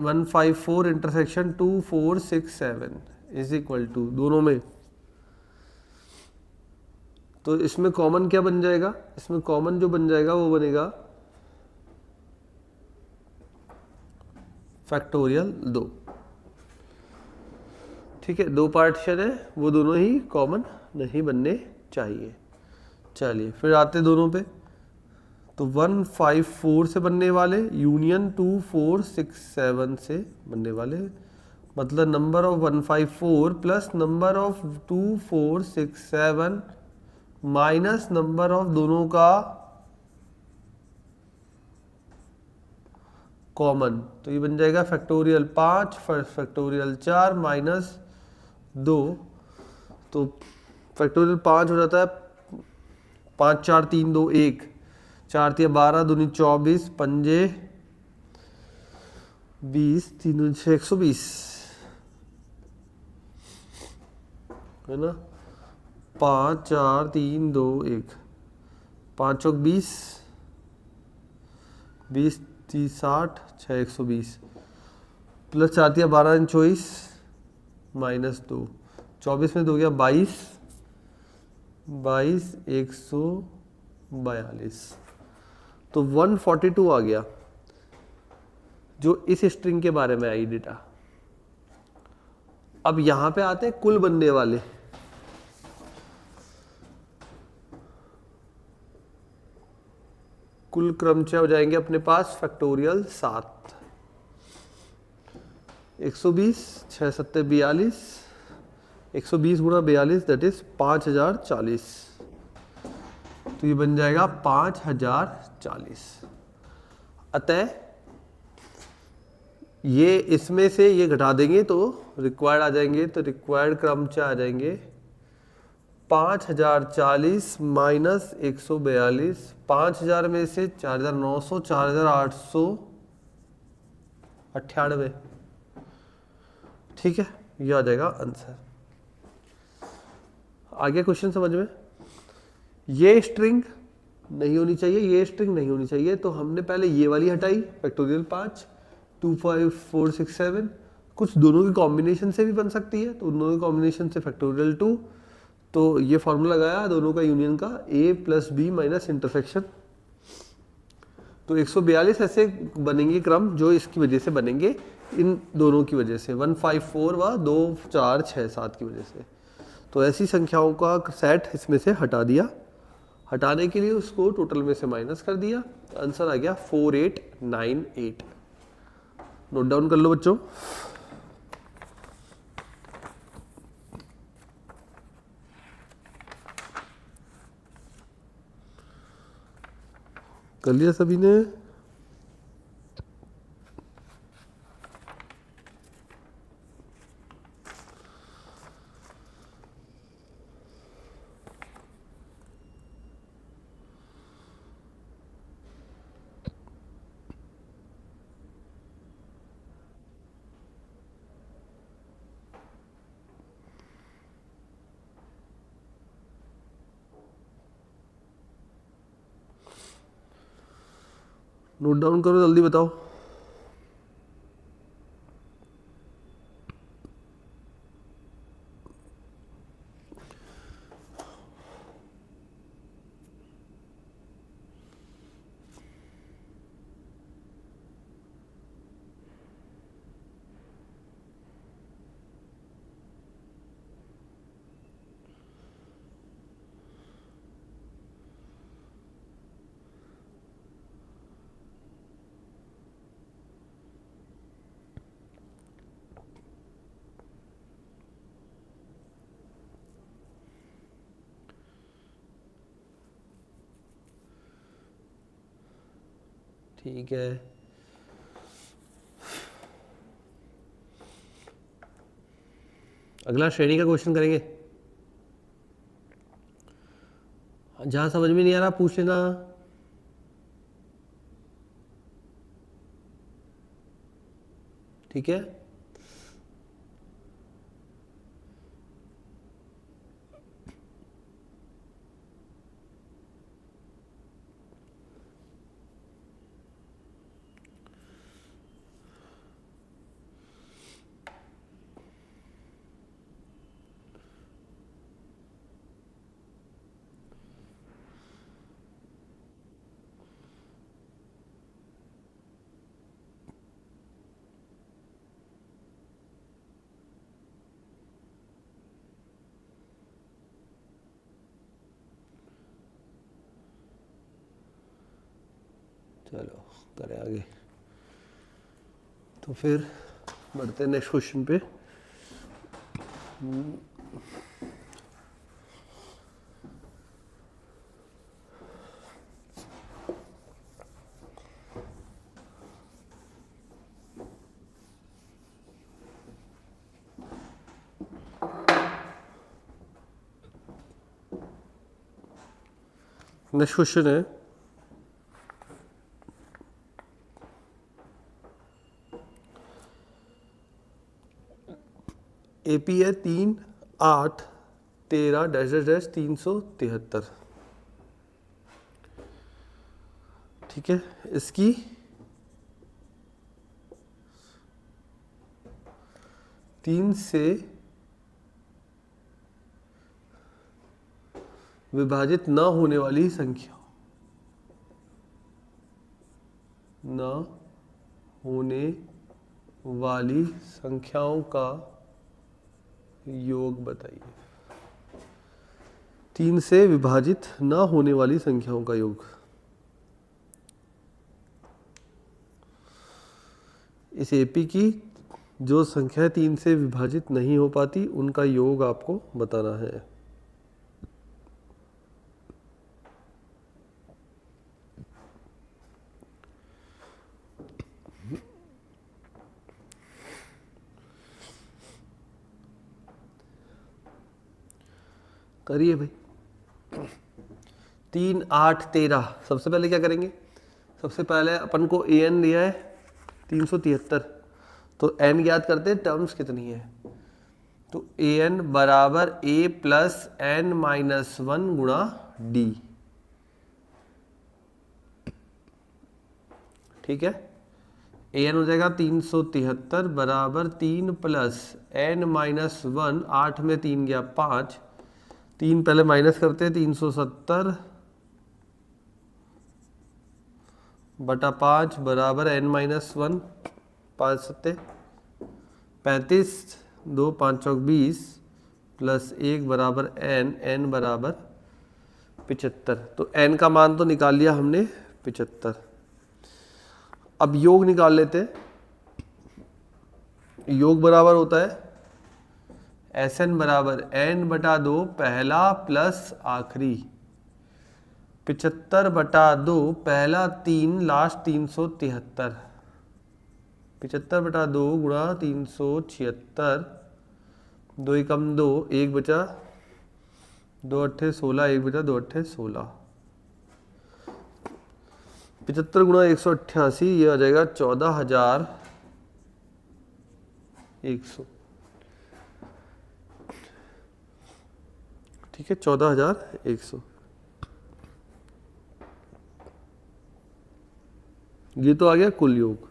154 इंटरसेक्शन 2 4 6 7 इज इक्वल टू, दोनों में, तो इसमें कॉमन क्या बन जाएगा, इसमें कॉमन जो बन जाएगा वो बनेगा फैक्टोरियल 2, ठीक है। 2 पार्टीशन है, वो दोनों ही कॉमन नहीं बनने चाहिए। चलिए फिर आते दोनों पे, तो 154 से बनने वाले यूनियन 2 4 6 7 से बनने वाले, मतलब number of 154 plus number of 2 4 6 7 minus number of दोनों का कॉमन, तो ये बन जाएगा फैक्टोरियल 5 फैक्टोरियल 4 माइनस 2, तो फैक्टोरियल 5 हो जाता है 5 4 3 2 1, 4 3 12 दूनी 24 पंजे 20 3 दूनी 6 120, है ना। 5 4 3 2 1, 5 चौक 20 20 30 60 6 120, प्लस 4 3 12 24 माइनस 2, 24 में 2 गया 22 22 142, तो 142 आ गया, जो इस स्ट्रिंग के बारे में आई डेटा। अब यहां पे आते हैं कुल बनने वाले, कुल क्रमचय हो जाएंगे अपने पास फैक्टोरियल 7, 120 6 7 42, 120 गुणा 42 दैट इज 5040, तो ये बन जाएगा 5040। अतः ये इसमें से ये घटा देंगे तो रिक्वायर्ड आ जाएंगे, तो रिक्वायर्ड क्रमचय आ जाएंगे 5040 माइनस 142, 5000 में से 4900 4898, ठीक है, ये आ जाएगा आंसर। आगे क्वेश्चन समझ में, ये स्ट्रिंग नहीं होनी चाहिए, ये स्ट्रिंग नहीं होनी चाहिए, तो हमने पहले ये वाली हटाई फैक्टोरियल 5 2 5 4 6 7, कुछ दोनों की कॉम्बिनेशन से भी बन सकती है, तो दोनों की कॉम्बिनेशन से फैक्टोरियल 2, तो ये फॉर्मूला लगाया दोनों का यूनियन का, a plus b minus intersection, तो 142 ऐसे बनेंगे क्रम जो इसकी वजह से बनेंगे, इन दोनों की वजह से 154 व 2 4 6 7 की वजह से, तो ऐसी संख्याओं का सेट इसमें से हटा दिया, हटाने के लिए उसको टोटल में से माइनस कर दिया, आंसर आ गया 4898। नोट डाउन कर लो बच्चों। कर लिया सभी ने? नोट डाउन करो, जल्दी बताओ। ठीक है। अगला श्रेणी का क्वेश्चन करेंगे। जहाँ समझ में नहीं आ रहा पूछ लेना। ठीक है, चलो करें आगे। तो फिर बढ़ते हैं नेक्स्ट क्वेश्चन पे। नेक्स्ट क्वेश्चन है एपी है 3, 8, 13 डैश 373। ठीक है, इसकी तीन से विभाजित न होने वाली संख्या, न होने वाली संख्याओं का योग बताइए। 3 से विभाजित न होने वाली संख्याओं का योग। इस एपी की जो संख्या 3 से विभाजित नहीं हो पाती उनका योग आपको बताना है। करिए भाई। 3, 8, 13। सबसे पहले क्या करेंगे? सबसे पहले अपन को ए एन दिया है 373, तो एन ज्ञात करते हैं, टर्म्स कितनी है। तो ए एन बराबर ए प्लस एन माइनस 1 गुणा डी। ठीक है, ए एन हो जाएगा 373 बराबर 3 प्लस एन माइनस 1, 8 में 3 गया 5, 3 पहले माइनस करते हैं, 370 बटा 5 बराबर एन माइनस 1, 5 सत्ते 35, 2 5 चौक 20 प्लस 1 बराबर एन, एन बराबर 75। तो एन का मान तो निकाल लिया हमने 75। अब योग निकाल लेते हैं। योग बराबर होता है एस एन बराबर एन बटा 2 पहला प्लस आखिरी, 75 बटा 2 पहला 3 लास्ट 373, 75 बटा 2 गुणा 376, 2 एकम 2, 1 बचा 2 अट्ठे 16, 1 बचा 2 अट्ठे 16, 75 गुणा 188 ये आ जाएगा 14,100। ठीक है, 14,100। ये तो आ गया कुल योग।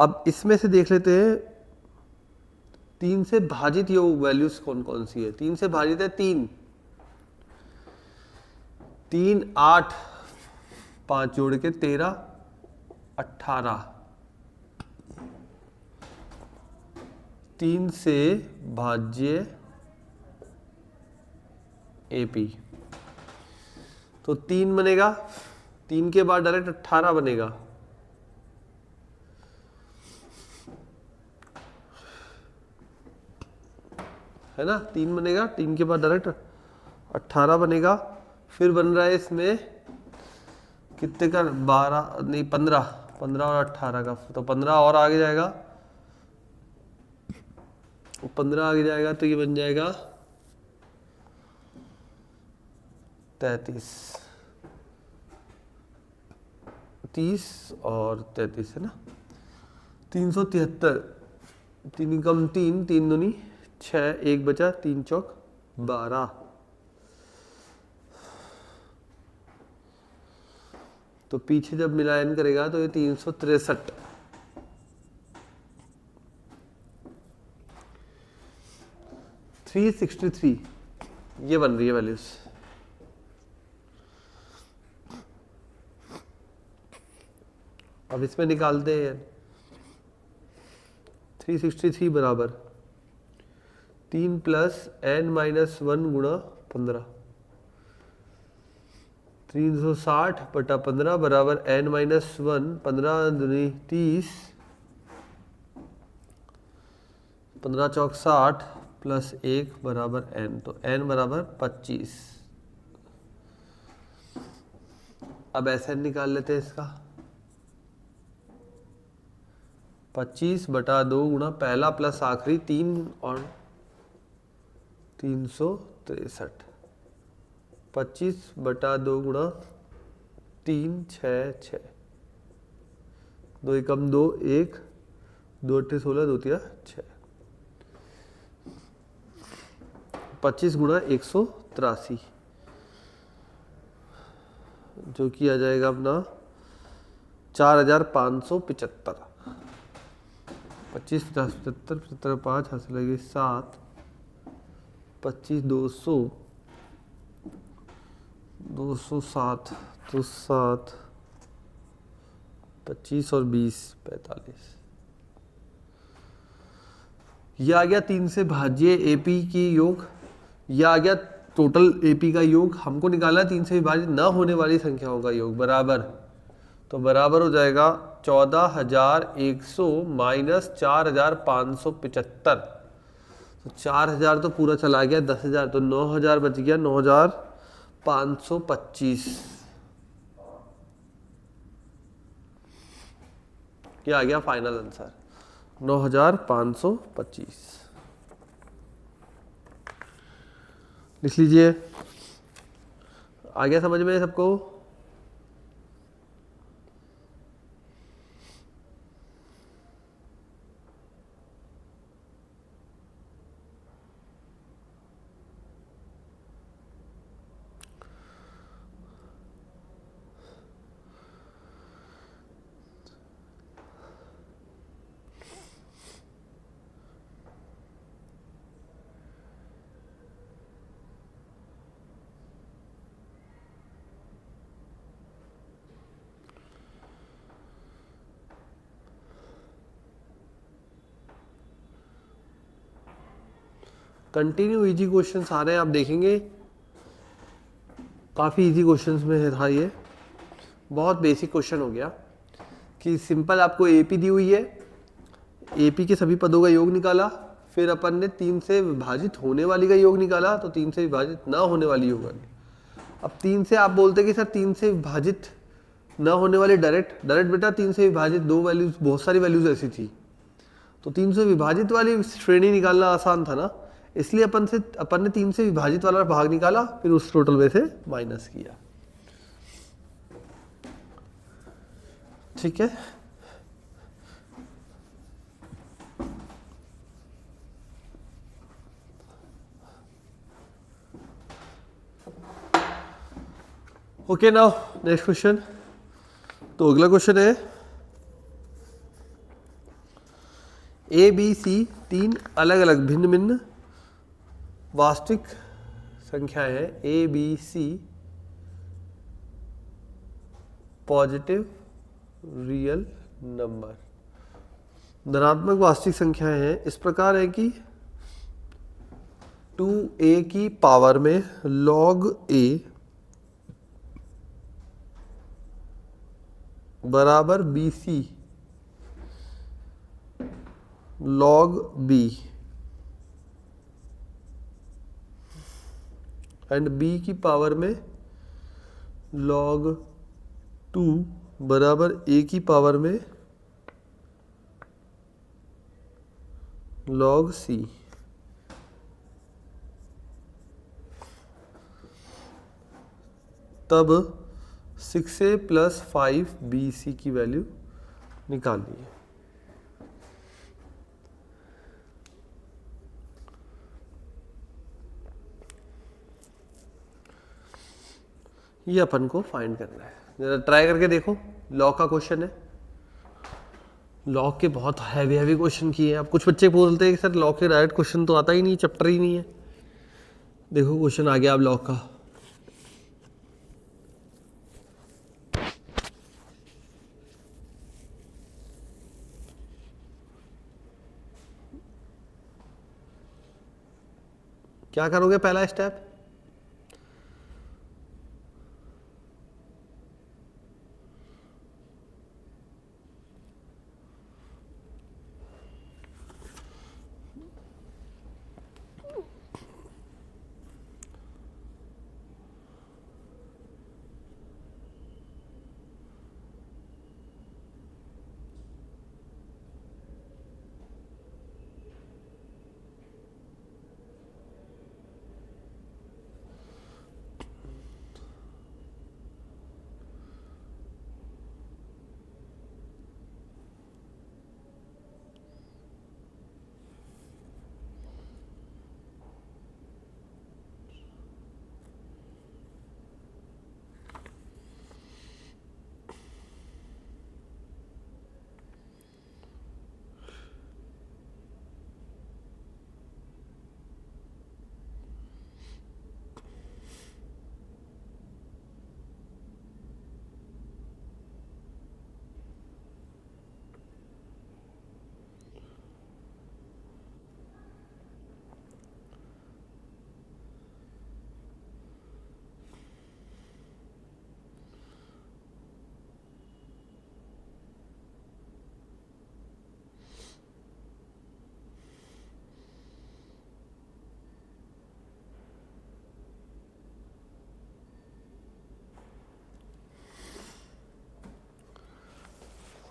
अब इसमें से देख लेते हैं 3 से भाजित योग वैल्यूज कौन कौन सी है। 3 से भाजित है 3, 3, 8, 5 जोड़ के 13, 18। 3 से भाज्य एपी, तो 3 बनेगा, 3 के बाद डायरेक्ट 18 बनेगा। है ना, 3 बनेगा, 3 के बाद डायरेक्ट 18 बनेगा। फिर बन रहा है इसमें कितने का, 12 नहीं 15, 15 और 18 का, तो 15 और आगे जाएगा, 15 आगे जाएगा तो ये बन जाएगा 33, 30 और 33 है ना, 373, 3 कम 3, 3 दूनी 6, 1 बचा, 3 चौक 12, तो पीछे जब मिलान करेगा तो ये 363, 363 ये बन रही है वैल्यूज। अब इसमें निकालते हैं 363 बराबर 3 प्लस n-1 गुणा 15, 360 बटा 15 बराबर n-1, 15 दूनी 30, 15 चौक 60 प्लस 1 बराबर n, तो n बराबर 25। अब ऐसे निकाल लेते हैं इसका, 25 बटा 2 गुणा पहला प्लस आखिरी 3 और 363, 25 बटा 2 गुणा 3, 6, 6, 2 एकम 2, 1, 2 अट्ठे 16, 2 तिया 6, 25 गुणा 183, जो कि आ जाएगा अपना 4575, 25 50 75 75 5 हासिल लगी 7, 25 200, 207, तो 7, 25 और 20 45, यह आ गया 3 से भाज्य एपी की योग, यह आ गया टोटल एपी का योग। हमको निकालना है 3 से विभाजित न होने वाली संख्याओं का योग, बराबर, तो बराबर हो जाएगा 14,100 माइनस 4,575, तो 4,000 तो पूरा चला गया, 10,000 तो 9,000 बच गया, 9,525, क्या आ गया फाइनल आंसर 9,525। लिख लीजिए, आ गया समझ में सबको? कंटिन्यू इजी क्वेश्चन आ रहे हैं, आप देखेंगे काफ़ी इजी क्वेश्चंस में था ये, बहुत बेसिक क्वेश्चन हो गया कि सिंपल आपको एपी दी हुई है, एपी के सभी पदों का योग निकाला, फिर अपन ने 3 से विभाजित होने वाली का योग निकाला, तो 3 से विभाजित ना होने वाली योग। अब 3 से आप बोलते कि सर 3 से विभाजित ना होने वाली डायरेक्ट बेटा 3 से विभाजित दो वैल्यूज, बहुत सारी वैल्यूज ऐसी थी, तो 3 से विभाजित वाली श्रेणी निकालना आसान था ना, इसलिए अपन ने 3 से विभाजित वाला भाग निकाला, फिर उस टोटल में से माइनस किया। ठीक है, ओके नाउ नेक्स्ट क्वेश्चन। तो अगला क्वेश्चन है ए बी सी 3 अलग अलग भिन्न भिन्न वास्तविक संख्याएं हैं, A B C positive real number, धनात्मक वास्तविक संख्याएं हैं, इस प्रकार है कि 2a की पावर में log a बराबर bc log b and b की पावर में log 2 बराबर a की पावर में log c। तब 6a प्लस 5bc की वैल्यू निकालनी है। ये अपन को फाइंड करना है। जरा ट्राई करके देखो, लॉग का क्वेश्चन है। लॉग के बहुत हैवी हैवी क्वेश्चन किए हैं। अब कुछ बच्चे बोलते हैं कि सर लॉग के डायरेक्ट क्वेश्चन तो आता ही नहीं, चैप्टर ही नहीं है। देखो क्वेश्चन आ गया अब लॉग का। क्या करोगे पहला स्टेप?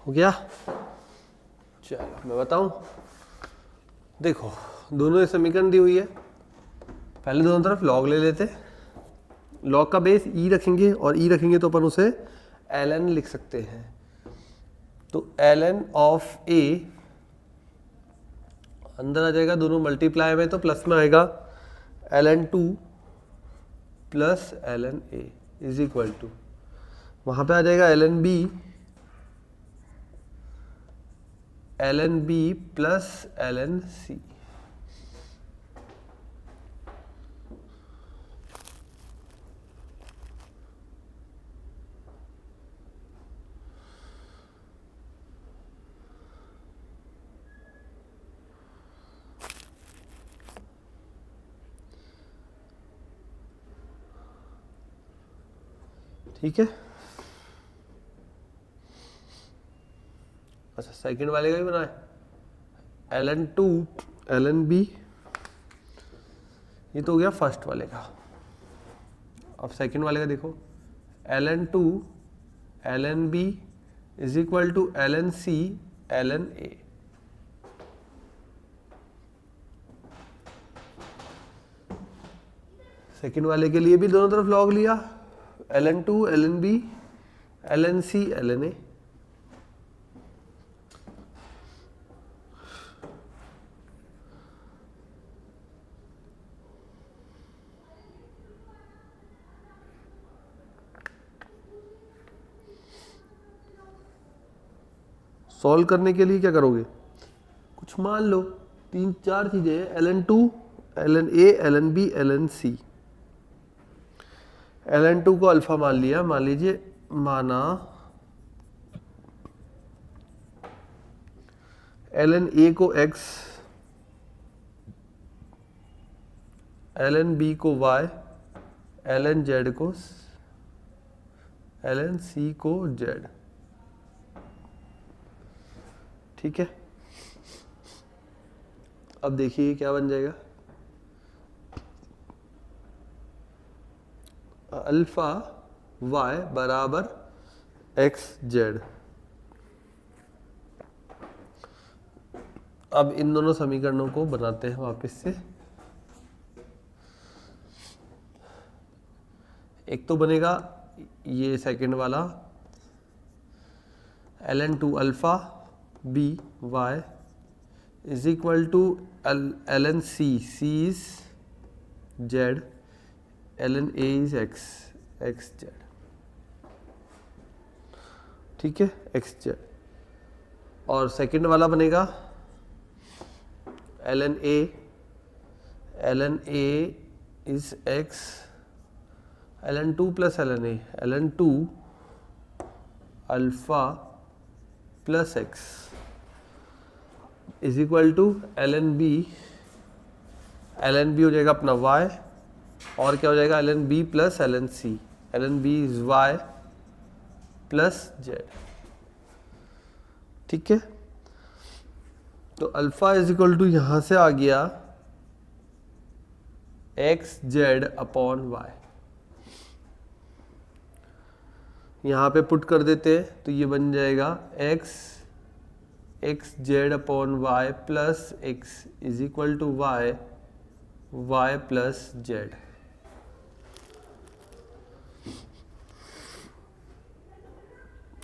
हो गया? चलो मैं बताऊं। देखो दोनों समीकरण दी हुई है। पहले दोनों तरफ लॉग ले लेते। लॉग का बेस ई रखेंगे और ई रखेंगे तो अपन उसे ln लिख सकते हैं। तो ln ऑफ ए अंदर आ जाएगा, दोनों मल्टीप्लाई में तो प्लस में आएगा ln2 plus ln a is equal to, वहां पे आ जाएगा ln b plus ln c। ठीक है। अच्छा सेकंड वाले का भी बना है ln2 ln b, ये तो हो गया फर्स्ट वाले का। अब सेकंड वाले का देखो ln2 ln b is equal to ln c ln a। Second वाले के लिए भी दोनों तरफ लॉग लिया, ln2 ln b ln c ln a। Solve करने के लिए क्या करोगे, कुछ मान लो, 3-4 चीजें हैं, ln2 ln a ln b ln c। ln2 को अल्फा मान लिया, मान लीजिए माना ln a को x ln b को y ln z को ln c को z। ठीक है। अब देखिए क्या बन जाएगा, अल्फा y बराबर एक्स जेड। अब इन दोनों समीकरणों को बनाते हैं वापस से। एक तो बनेगा ये सेकंड वाला ln2 alpha b y is equal to ln c, c is z, ln a is x, x z। ठीक है, x z। और सेकंड वाला बनेगा ln a is x, ln2 plus ln a, ln2 alpha plus x is equal to ln b हो जाएगा अपना y, और क्या हो जाएगा ln b plus ln c, ln b is y plus z। ठीक है, तो अल्फा इज इक्वल टू यहां से आ गया एक्स जेड अपॉन वाई। यहां पे पुट कर देते हैं तो ये बन जाएगा x z upon y plus x is equal to y plus z.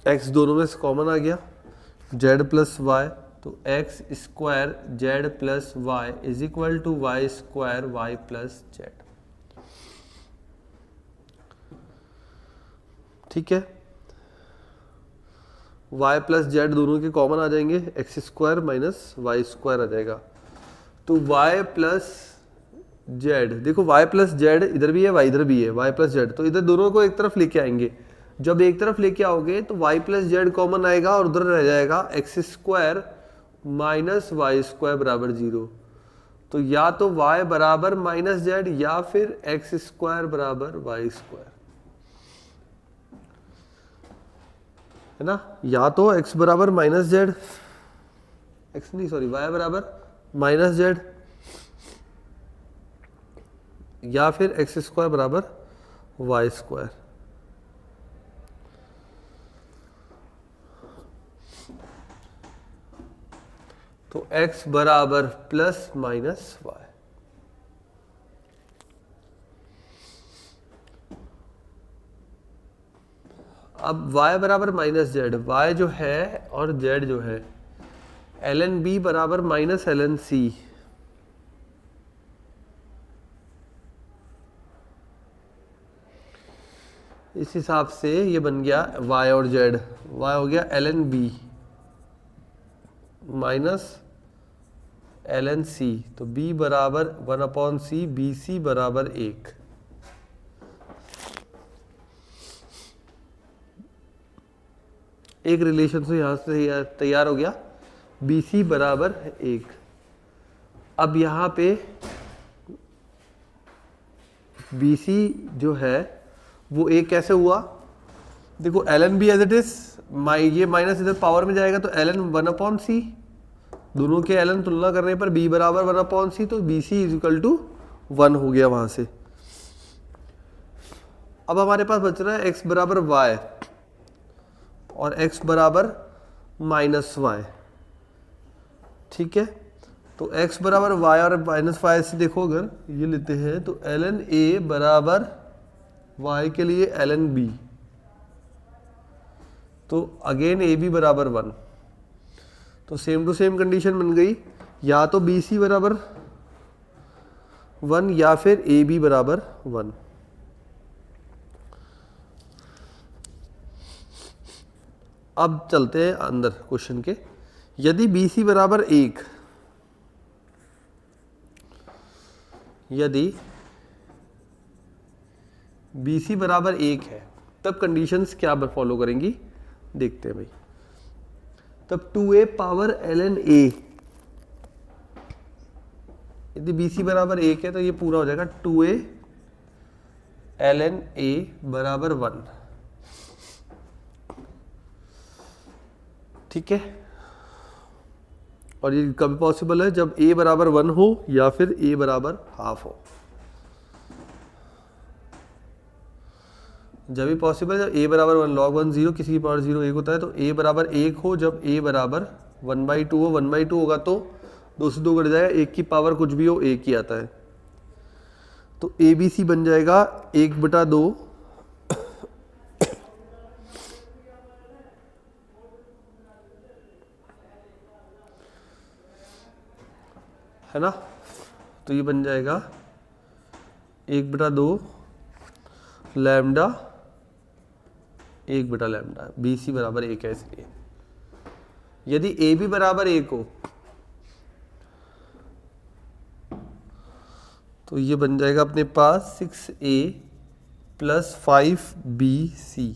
X दोनों में से कॉमन आ गया, जेड प्लस वाई, तो x square z plus y is equal to y square y plus z. ठीक है, y प्लस जेड दोनों के कॉमन आ जाएंगे, X square minus Y square आ जाएगा। तो y प्लस जेड, देखो y प्लस जेड इधर भी है, y इधर भी है, y प्लस जेड, तो इधर दोनों को एक तरफ लेके आएंगे। जब एक तरफ लेके आओगे तो y प्लस जेड कॉमन आएगा और उधर रह जाएगा x square minus Y square बराबर 0। तो या तो y बराबर माइनस जेड या फिर एक्स स्क्वायर बराबर वाई स्क्वायर, है ना। या तो x बराबर माइनस जेड, एक्स नहीं सॉरी y बराबर माइनस जेड, या फिर एक्स स्क्वायर बराबर वाई स्क्वायर। तो x बराबर प्लस माइनस वाई। अब y बराबर माइनस जेड, y जो है और z जो है, ln b बराबर माइनस ln c। इस हिसाब से ये बन गया y और z, y हो गया ln b minus ln c, तो b बराबर 1/c, bc बराबर 1। एक रिलेशन से यहां से तैयार हो गया, BC बराबर 1। अब यहाँ पे BC जो है वो 1 कैसे हुआ, देखो ln b as it is, ये माइनस इधर पावर में जाएगा तो ln 1/c, दोनों के ln तुलना करने पर b बराबर 1/c, तो BC इज इक्वल टू 1 हो गया वहां से। अब हमारे पास बच रहा है x बराबर y और x बराबर माइनस वाई। ठीक है, तो x बराबर y और माइनस वाई से देखो अगर ये लेते हैं तो ln a बराबर y के लिए ln b, तो अगेन ए बी बराबर 1, तो सेम टू सेम कंडीशन बन गई, या तो BC बराबर 1 या फिर ए बी बराबर 1। अब चलते हैं अंदर क्वेश्चन के। यदि BC बराबर 1, यदि BC बराबर 1 है तब कंडीशंस क्या फॉलो करेंगी देखते हैं भाई। तब 2a पावर ln a, यदि BC बराबर 1 है तो ये पूरा हो जाएगा 2a ln a बराबर 1। ठीक है, और ये कब पॉसिबल है, जब a बराबर 1 हो या फिर a बराबर हाफ हो। जब भी पॉसिबल जब a बराबर 1 log 1 0 किसी की पावर 0 1 होता है, तो a बराबर 1 हो जब a बराबर 1/2 हो। 1/2 होगा तो 2 से 2 कट जाएगा, 1 की पावर कुछ भी हो 1 ही आता है, तो ए बी सी बन जाएगा 1/2 है ना। तो ये बन जाएगा 1/2 लैम्डा 1/λ, बी सी बराबर 1 है इसलिए। यदि ए बी बराबर 1 हो तो ये बन जाएगा अपने पास 6a + 5bc,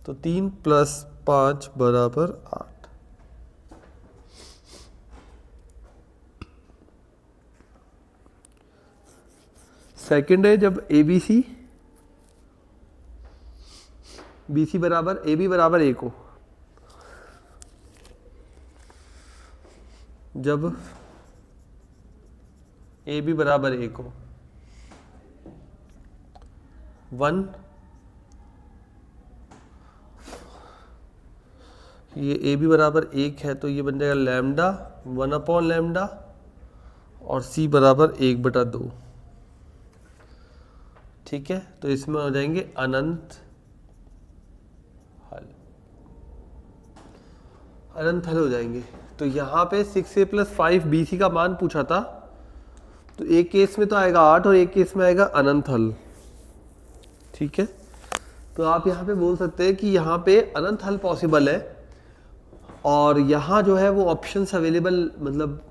तो 3 + 5 बराबर 8। सेकंड है जब ए बी सी बराबर ए बी बराबर 1 हो, जब ए बी बराबर 1 हो 1, ये ए बी बराबर 1 है तो ये बन जाएगा लैम्डा 1/λ और सी बराबर 1/2। ठीक है, तो इसमें हो जाएंगे अनंत हल, अनंत हल हो जाएंगे। तो यहाँ पे 6a + 5bc का मान पूछा था, तो एक केस में तो आएगा 8 और एक केस में आएगा अनंत हल। ठीक है, तो आप यहाँ पे बोल सकते हैं कि यहाँ पे अनंत हल पॉसिबल है, और यहाँ जो है वो ऑप्शंस अवेलेबल मतलब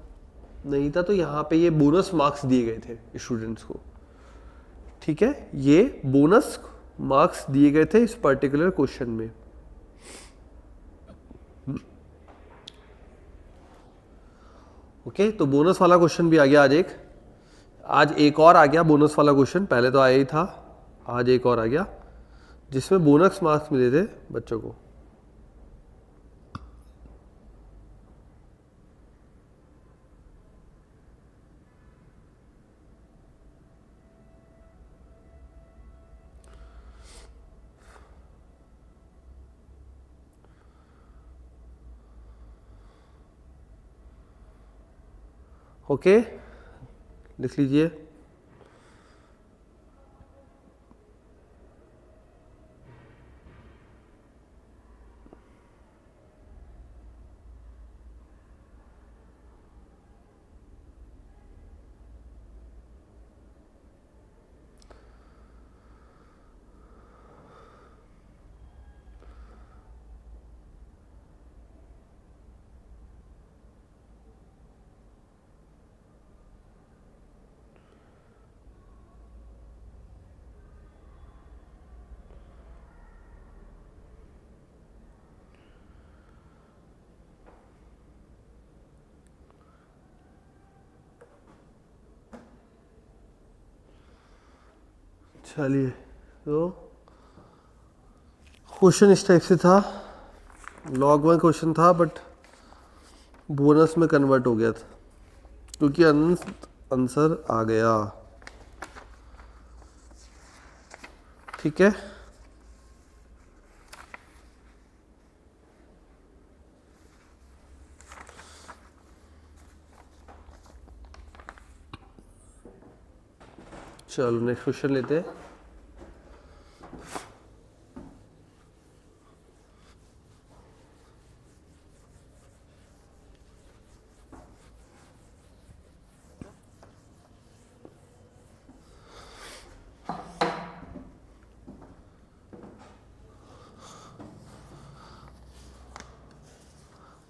नहीं था, तो यहाँ पे ये बोनस मार्क्स दिए गए थे स्टूडेंट्स को। ठीक है, ये बोनस मार्क्स दिए गए थे इस पर्टिकुलर क्वेश्चन में। ओके, तो बोनस वाला क्वेश्चन भी आ गया आज एक और आ गया बोनस वाला क्वेश्चन, पहले तो आया ही था, आज एक और आ गया जिसमें बोनस मार्क्स मिले थे बच्चों को। ओके, लिख लीजिए। चलिए, तो क्वेश्चन इस टाइप से था, लॉग 1 क्वेश्चन था बट बोनस में कन्वर्ट हो गया था क्योंकि आंसर आ गया। ठीक है, चलो नेक्स्ट क्वेश्चन लेते हैं।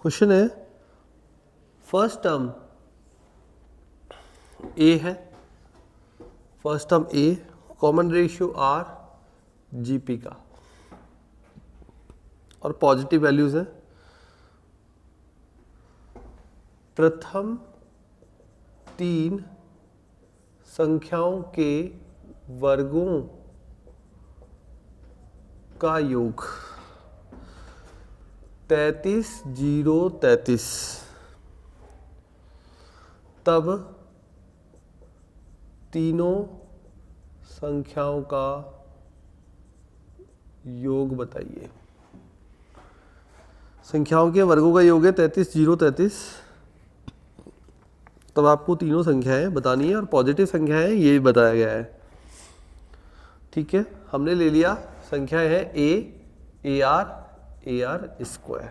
क्वेश्चन है, फर्स्ट टर्म ए है, first term a, common ratio r GP का, और पॉजिटिव वैल्यूज है। प्रथम 3 संख्याओं के वर्गों का योग 33 0 33, तब तीनों संख्याओं का योग बताइए। संख्याओं के वर्गों का योग है 33, 0, 33। तब आपको तीनों संख्याएं बतानी है और पॉजिटिव संख्याएं ये भी बताया गया है। ठीक है, हमने ले लिया संख्याएं है ए आर स्क्वायर,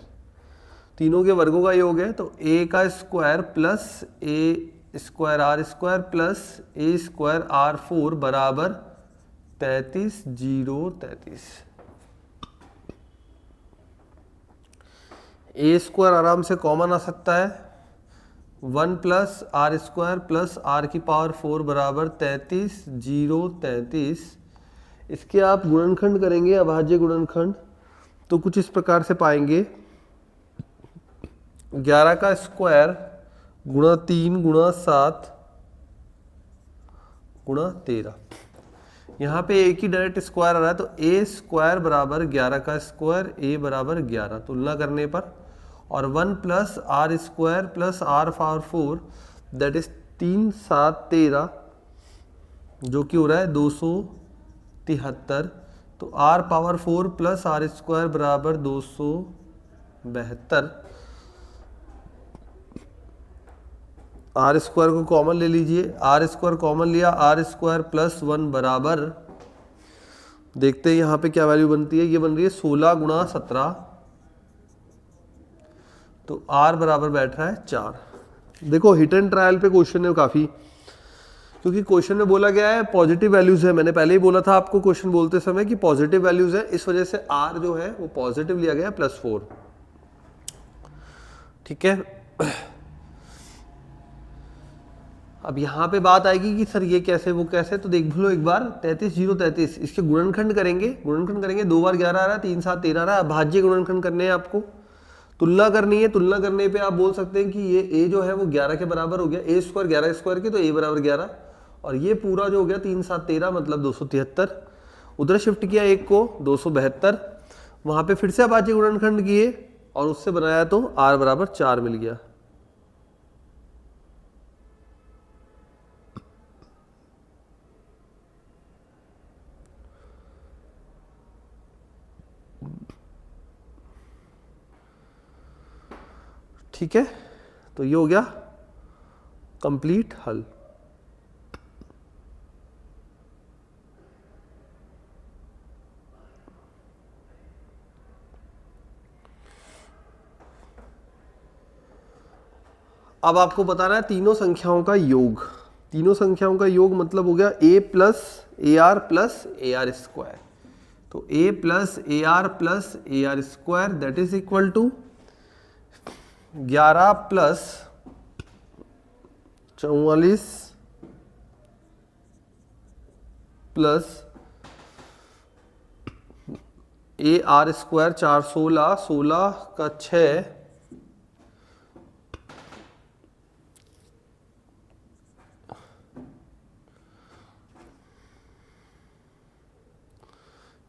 तीनों के वर्गों का योग है, तो ए का square plus a square are square plus a square r 4 बराबर 33, 0, 33। ए स्क्वायर आराम से कॉमन आ सकता है, 1 plus r square plus r की पावर 4 बराबर 33, 0, 33। इसके आप गुणनखंड करेंगे, अभाज्य गुणनखंड, तो कुछ इस प्रकार से पाएंगे 11 का स्क्वायर गुणा 3 गुणा 7 गुणा 13। यहाँ पे एक ही डायरेक्ट स्क्वायर आ रहा है, तो ए स्क्वायर बराबर 11 का स्क्वायर, ए बराबर 11 तुलना करने पर, और 1 plus r square plus r power 4 that is 3, 7, 13 जो कि हो रहा है 273। तो r power 4 plus r square बराबर 272। आर स्क्वायर को कॉमन ले लीजिए, आर स्क्वायर कॉमन लिया, आर स्क्वायर प्लस 1 बराबर, देखते हैं यहाँ पे क्या वैल्यू बनती है, ये बन रही है 16 गुणा 17, तो आर बराबर बैठ रहा है 4। देखो हिट एंड ट्रायल पे क्वेश्चन है काफ़ी, क्योंकि क्वेश्चन में बोला गया है पॉजिटिव वैल्यूज है। मैंने पहले ही बोला था आपको क्वेश्चन बोलते समय कि पॉजिटिव वैल्यूज है, इस वजह से आर जो है वो पॉजिटिव लिया गया +4। ठीक है, अब यहाँ पे बात आएगी कि सर ये कैसे वो कैसे, तो देख लो एक बार 33, 0, 33 इसके गुणनखंड करेंगे, 2 बार 11 आ रहा है, 3, 7, 13 आ रहा है, भाज्य गुणनखंड करने हैं आपको, तुलना करनी है। तुलना करने पे आप बोल सकते हैं कि ये a जो है वो 11 के बराबर हो गया, ए स्क्वायर 11 स्क्वायर के, तो a बराबर 11, और ये पूरा जो हो गया 3, 7, 13 मतलब 273। उधर शिफ्ट किया एक को 272, वहाँ पे फिर से भाज्य गुणनखंड किए और उससे बनाया तो r बराबर 4 मिल गया। ठीक है, तो ये हो गया कंप्लीट हल। अब आपको बताना है तीनों संख्याओं का योग। तीनों संख्याओं का योग मतलब हो गया a plus a r square, तो a plus a r square that is equal to 11 plus 44 plus a r square 4, 16, 16 का 6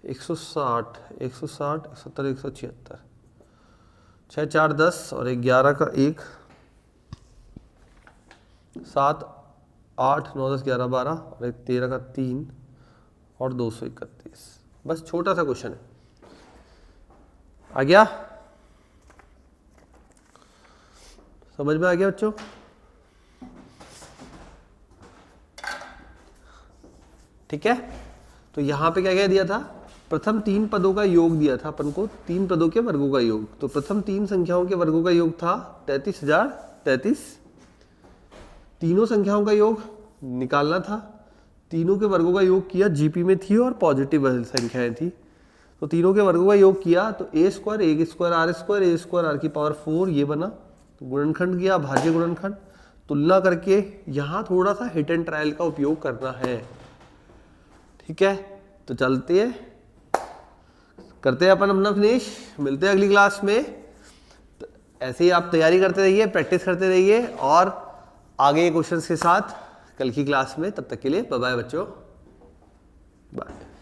160, 160, 170, 176, 6, 4, 10 और 11 का 1, 7, 8, 9, 10, 11, 12 और 13 का 3 और 231। बस छोटा सा क्वेश्चन है, आ गया, समझ में आ गया बच्चों? ठीक है, तो यहाँ पे क्या क्या दिया था, प्रथम 3 पदों का योग दिया था अपन को, 3 पदों के वर्गों का योग। तो प्रथम 3 संख्याओं के वर्गों का योग था 33,033। तीनों संख्याओं का योग निकालना था, तीनों के वर्गों का योग किया, जीपी में थी और पॉजिटिव संख्याएं थी, तो तीनों के वर्गों का योग किया, तो A square are square A square R की पावर 4 ये बना। तो गुणनखंड किया, भाज्य गुणनखंड, तुलना करके यहाँ थोड़ा सा हिट एंड ट्रायल का उपयोग करना है। ठीक है, तो चलते हैं, करते हैं अपन अपना फिनिश, मिलते हैं अगली क्लास में। तो ऐसे ही आप तैयारी करते रहिए, प्रैक्टिस करते रहिए और आगे क्वेश्चंस के साथ कल की क्लास में। तब तक के लिए बाय बाय बच्चों, बाय।